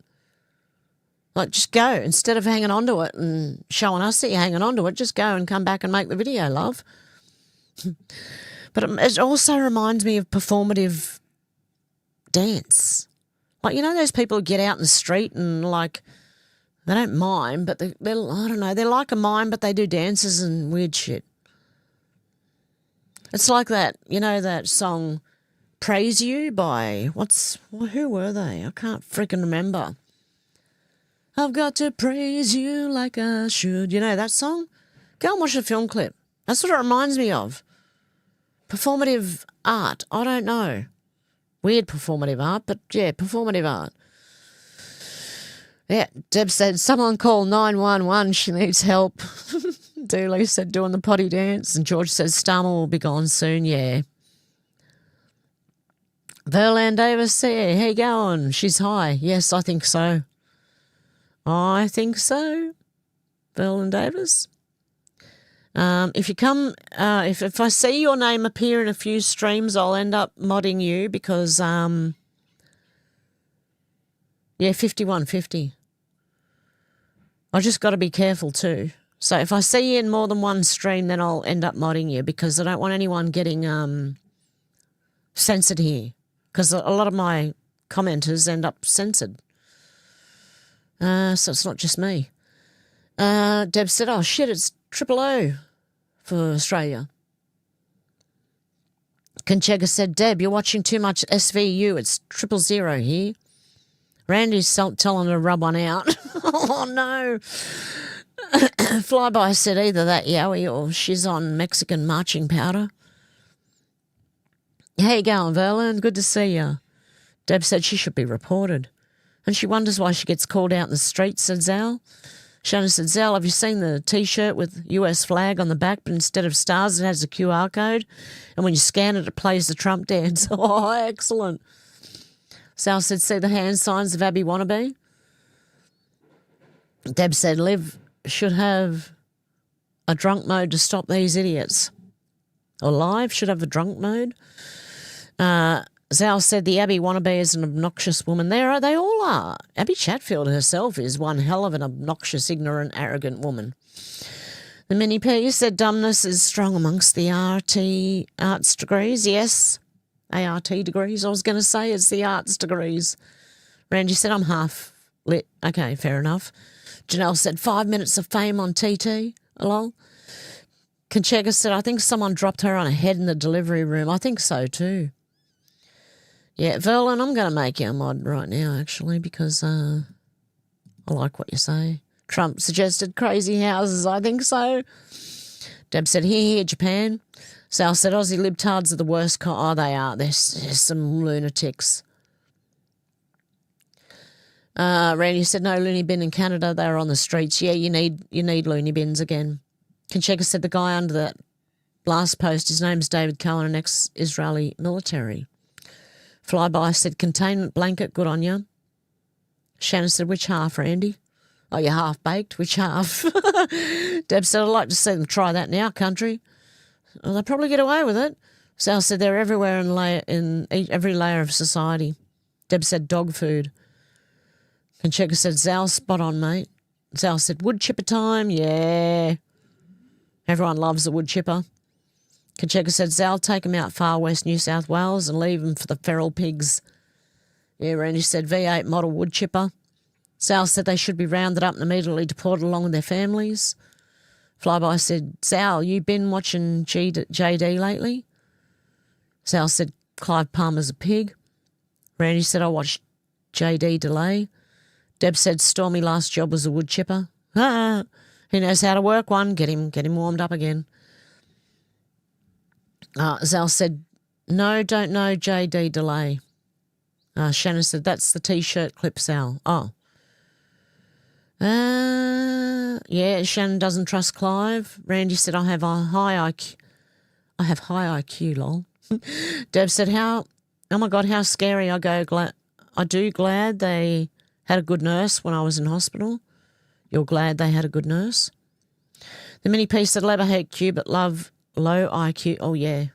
S1: Like, just go. Instead of hanging on to it and showing us that you're hanging on to it, just go and come back and make the video, love. But it also reminds me of performative dance. Like, you know those people who get out in the street and, like, they don't mime, but they're I don't know, they're like a mime, but they do dances and weird shit. It's like that, you know, that song Praise You by, who were they? I can't freaking remember. I've got to praise you like I should. You know that song? Go and watch the film clip. That's what it reminds me of. Performative art. I don't know. Weird performative art, but yeah, performative art. Yeah, Deb said, someone call 911. She needs help. Dooley said, doing the potty dance. And George says, Starmer will be gone soon, yeah. Verlan Davis said, how you going? She's high. Yes, I think so. I think so, Verlan Davis. If you come, if I see your name appear in a few streams, I'll end up modding you because, 5150. I just got to be careful too. So if I see you in more than one stream, then I'll end up modding you because I don't want anyone getting censored here because a lot of my commenters end up censored. So it's not just me. Deb said, oh, shit, it's O for Australia. Conchega said, Deb, you're watching too much SVU. It's 000 here. Randy's telling her to rub one out. Oh, no. Flyby said either that Yowie or she's on Mexican marching powder. How you going, Verlin? Good to see you. Deb said she should be reported. And she wonders why she gets called out in the street, said Zal. Shannon said, Zell, have you seen the T-shirt with US flag on the back, but instead of stars, it has a QR code, and when you scan it, it plays the Trump dance. Oh, excellent. Sal said, see the hand signs of Abby Wannabe? Deb said, Liv should have a drunk mode to stop these idiots. Or Live should have a drunk mode. Zal said the Abby Wannabe is an obnoxious woman. They all are. Abby Chatfield herself is one hell of an obnoxious, ignorant, arrogant woman. The Mini P said dumbness is strong amongst the arts degrees. Yes, ART degrees. I was going to say it's the arts degrees. Randy said I'm half lit. Okay, fair enough. Janelle said 5 minutes of fame on TT. Lol. Conchega said I think someone dropped her on her head in the delivery room. I think so too. Yeah, Verlin, I'm going to make you a mod right now, actually, because I like what you say. Trump suggested crazy houses. I think so. Deb said, here, Japan. Sal said, Aussie libtards are the worst. Oh, they are. There's some lunatics. Randy said, no loony bin in Canada. They're on the streets. Yeah, you need loony bins again. Conchega said, the guy under that blast post, his name's David Cohen, an ex-Israeli military. Flyby said, containment blanket, good on you. Shannon said, which half, Randy? Oh, you're half-baked? Which half? Deb said, I'd like to see them try that in our country. Well, they'll probably get away with it. Sal said, they're everywhere in every layer of society. Deb said, dog food. Conchega said, Zal, spot on, mate. Zal said, wood chipper time, yeah. Everyone loves the wood chipper. Conchega said, Zal, take them out far west New South Wales and leave them for the feral pigs. Yeah, Randy said, V8 model wood chipper. Sal said they should be rounded up and immediately deported along with their families. Flyby said, Sal, you been watching JD lately? Sal said, Clive Palmer's a pig. Randy said, I watched JD Delay. Deb said, Stormy last job was a wood chipper. Ah, he knows how to work one. Get him warmed up again. Zal said, no, don't know JD Delay. Shannon said, that's the T-shirt clip, Sal. Oh. Yeah, Shannon doesn't trust Clive. Randy said, I have a high IQ. I have high IQ, lol. Deb said, oh my God, how scary. I do glad they had a good nurse when I was in hospital. You're glad they had a good nurse? The mini piece said, Lever hate Q, but love low IQ. Oh, yeah.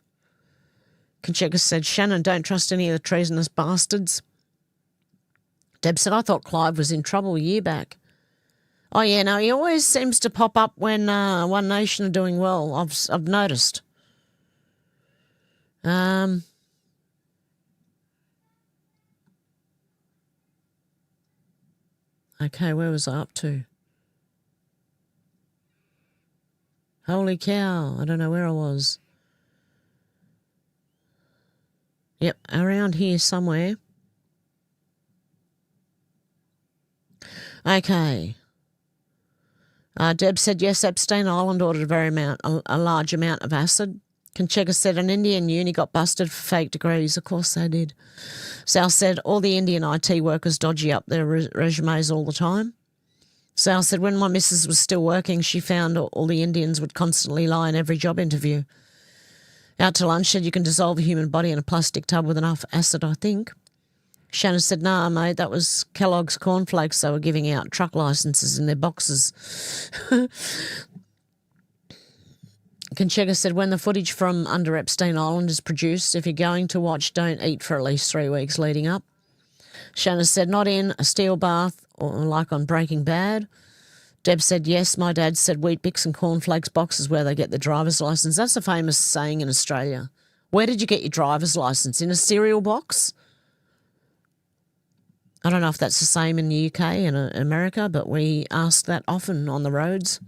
S1: Conchega said, Shannon, don't trust any of the treasonous bastards. Deb said, I thought Clive was in trouble a year back. Oh, yeah, no, he always seems to pop up when One Nation are doing well. I've noticed. Okay, where was I up to? Holy cow, I don't know where I was. Yep, around here somewhere. Okay. Deb said, yes, Epstein Island ordered a large amount of acid. Conchega said, an Indian uni got busted for fake degrees. Of course they did. Sal said, all the Indian IT workers dodgy up their resumes all the time. Sal said, when my missus was still working, she found all the Indians would constantly lie in every job interview. Out to lunch said, you can dissolve a human body in a plastic tub with enough acid, I think. Shannon said, nah, mate, that was Kellogg's cornflakes. They were giving out truck licenses in their boxes. Conchega said, when the footage from under Epstein Island is produced, if you're going to watch, don't eat for at least 3 weeks leading up. Shannon said, not in a steel bath or like on Breaking Bad. Deb said, yes, my dad said Wheat Bix and cornflakes boxes where they get the driver's licence. That's a famous saying in Australia. Where did you get your driver's licence? In a cereal box? I don't know if that's the same in the UK and America, but we ask that often on the roads.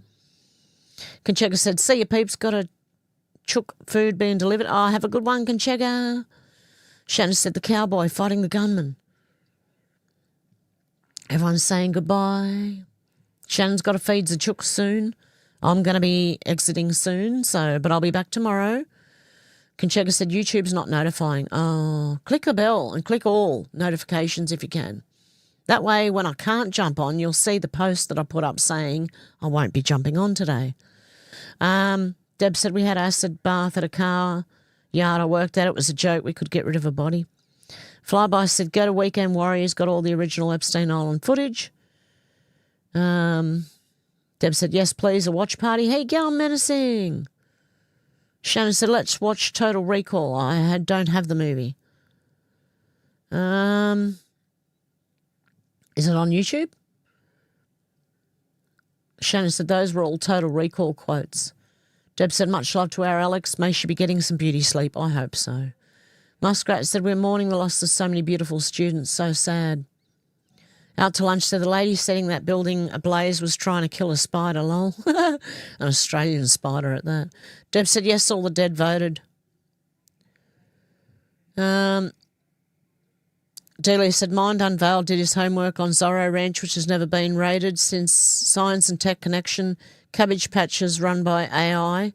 S1: Conchega said, see you peeps, got a chook food being delivered. Oh, have a good one, Conchega. Shannon said, the cowboy fighting the gunman. Everyone's saying goodbye. Shannon's got to feed the chook soon. I'm going to be exiting soon, but I'll be back tomorrow. Conchega said, YouTube's not notifying. Oh, click the bell and click all notifications if you can. That way, when I can't jump on, you'll see the post that I put up saying I won't be jumping on today. Deb said we had acid bath at a car yard I worked at. It was a joke. We could get rid of a body. Flyby said, go to Weekend Warriors, got all the original Epstein Island footage. Deb said, yes, please, a watch party. Hey, girl, menacing. Shannon said, let's watch Total Recall. I don't have the movie. Is it on YouTube? Shannon said, those were all Total Recall quotes. Deb said, much love to our Alex. May she be getting some beauty sleep. I hope so. Muskrat said, we're mourning the loss of so many beautiful students. So sad. Out to lunch said, the lady setting that building ablaze was trying to kill a spider, lol. An Australian spider at that. Deb said, yes, all the dead voted. Delia said, Mind Unveiled did his homework on Zorro Ranch, which has never been raided since Science and Tech Connection, cabbage patches run by AI.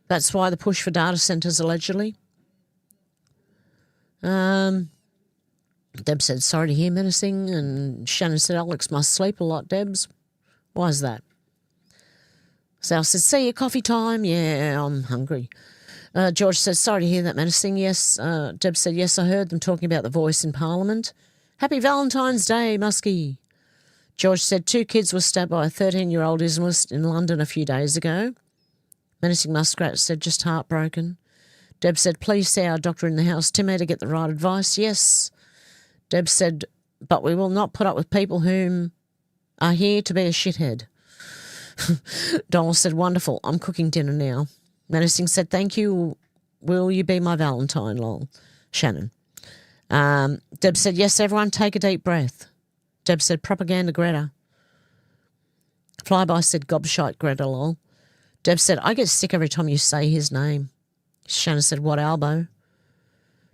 S1: That's why the push for data centres, allegedly. Deb said, sorry to hear menacing. And Shannon said, Alex must sleep a lot, Debs. Why is that? Sal said, see you, coffee time. Yeah, I'm hungry. George says, sorry to hear that menacing. Yes. Deb said, yes, I heard them talking about the voice in Parliament. Happy Valentine's Day, Muskie. George said, 2 kids were stabbed by a 13-year-old Islamist in London a few days ago. Menacing Muskrat said, just heartbroken. Deb said, please see our doctor in the house, Timmy, to get the right advice. Yes. Deb said, but we will not put up with people whom are here to be a shithead. Donald said, wonderful. I'm cooking dinner now. Menacing said, thank you. Will you be my Valentine, lol? Shannon. Deb said, yes, everyone take a deep breath. Deb said, propaganda Greta. Flyby said, gobshite Greta, lol. Deb said, I get sick every time you say his name. Shannon said, what elbow?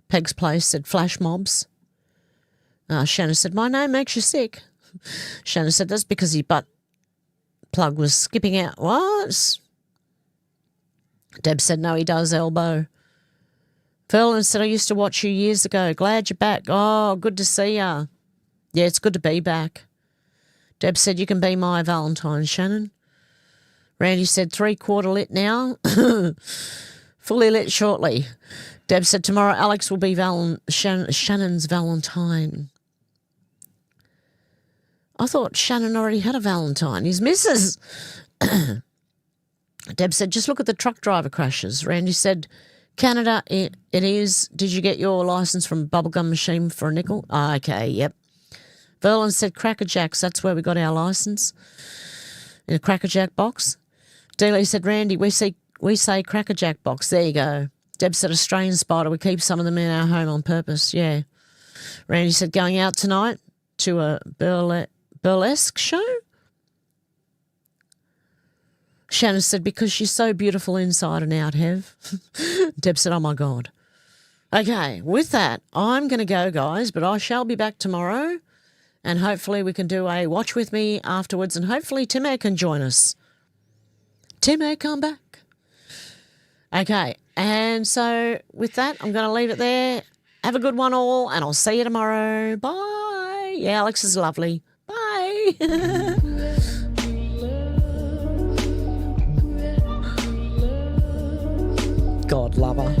S1: Peg's Place said, flash mobs. Shannon said, my name makes you sick. Shannon said, that's because your butt plug was skipping out. What? Deb said, no, he does, elbow. Ferland said, I used to watch you years ago. Glad you're back. Oh, good to see ya. Yeah, it's good to be back. Deb said, you can be my Valentine, Shannon. Randy said, 3/4 lit now. Fully lit shortly. Deb said, tomorrow Alex will be Shannon's Valentine. I thought Shannon already had a Valentine. His missus. Deb said, just look at the truck driver crashes. Randy said, Canada, it is. Did you get your licence from a bubblegum machine for a nickel? Okay, yep. Verlin said, Cracker Jacks, that's where we got our licence. In a Cracker Jack box. Dealey said, Randy, we say Cracker Jack box. There you go. Deb said, Australian spider. We keep some of them in our home on purpose. Yeah. Randy said, going out tonight to a burlesque show? Shannon said, because she's so beautiful inside and out, Hev. Deb said, oh, my God. Okay, with that, I'm going to go, guys, but I shall be back tomorrow, and hopefully we can do a watch with me afterwards, and hopefully Timmy can join us. Timmy, come back. Okay, and so with that, I'm going to leave it there. Have a good one all, and I'll see you tomorrow. Bye. Yeah, Alex is lovely. Bye. God lover.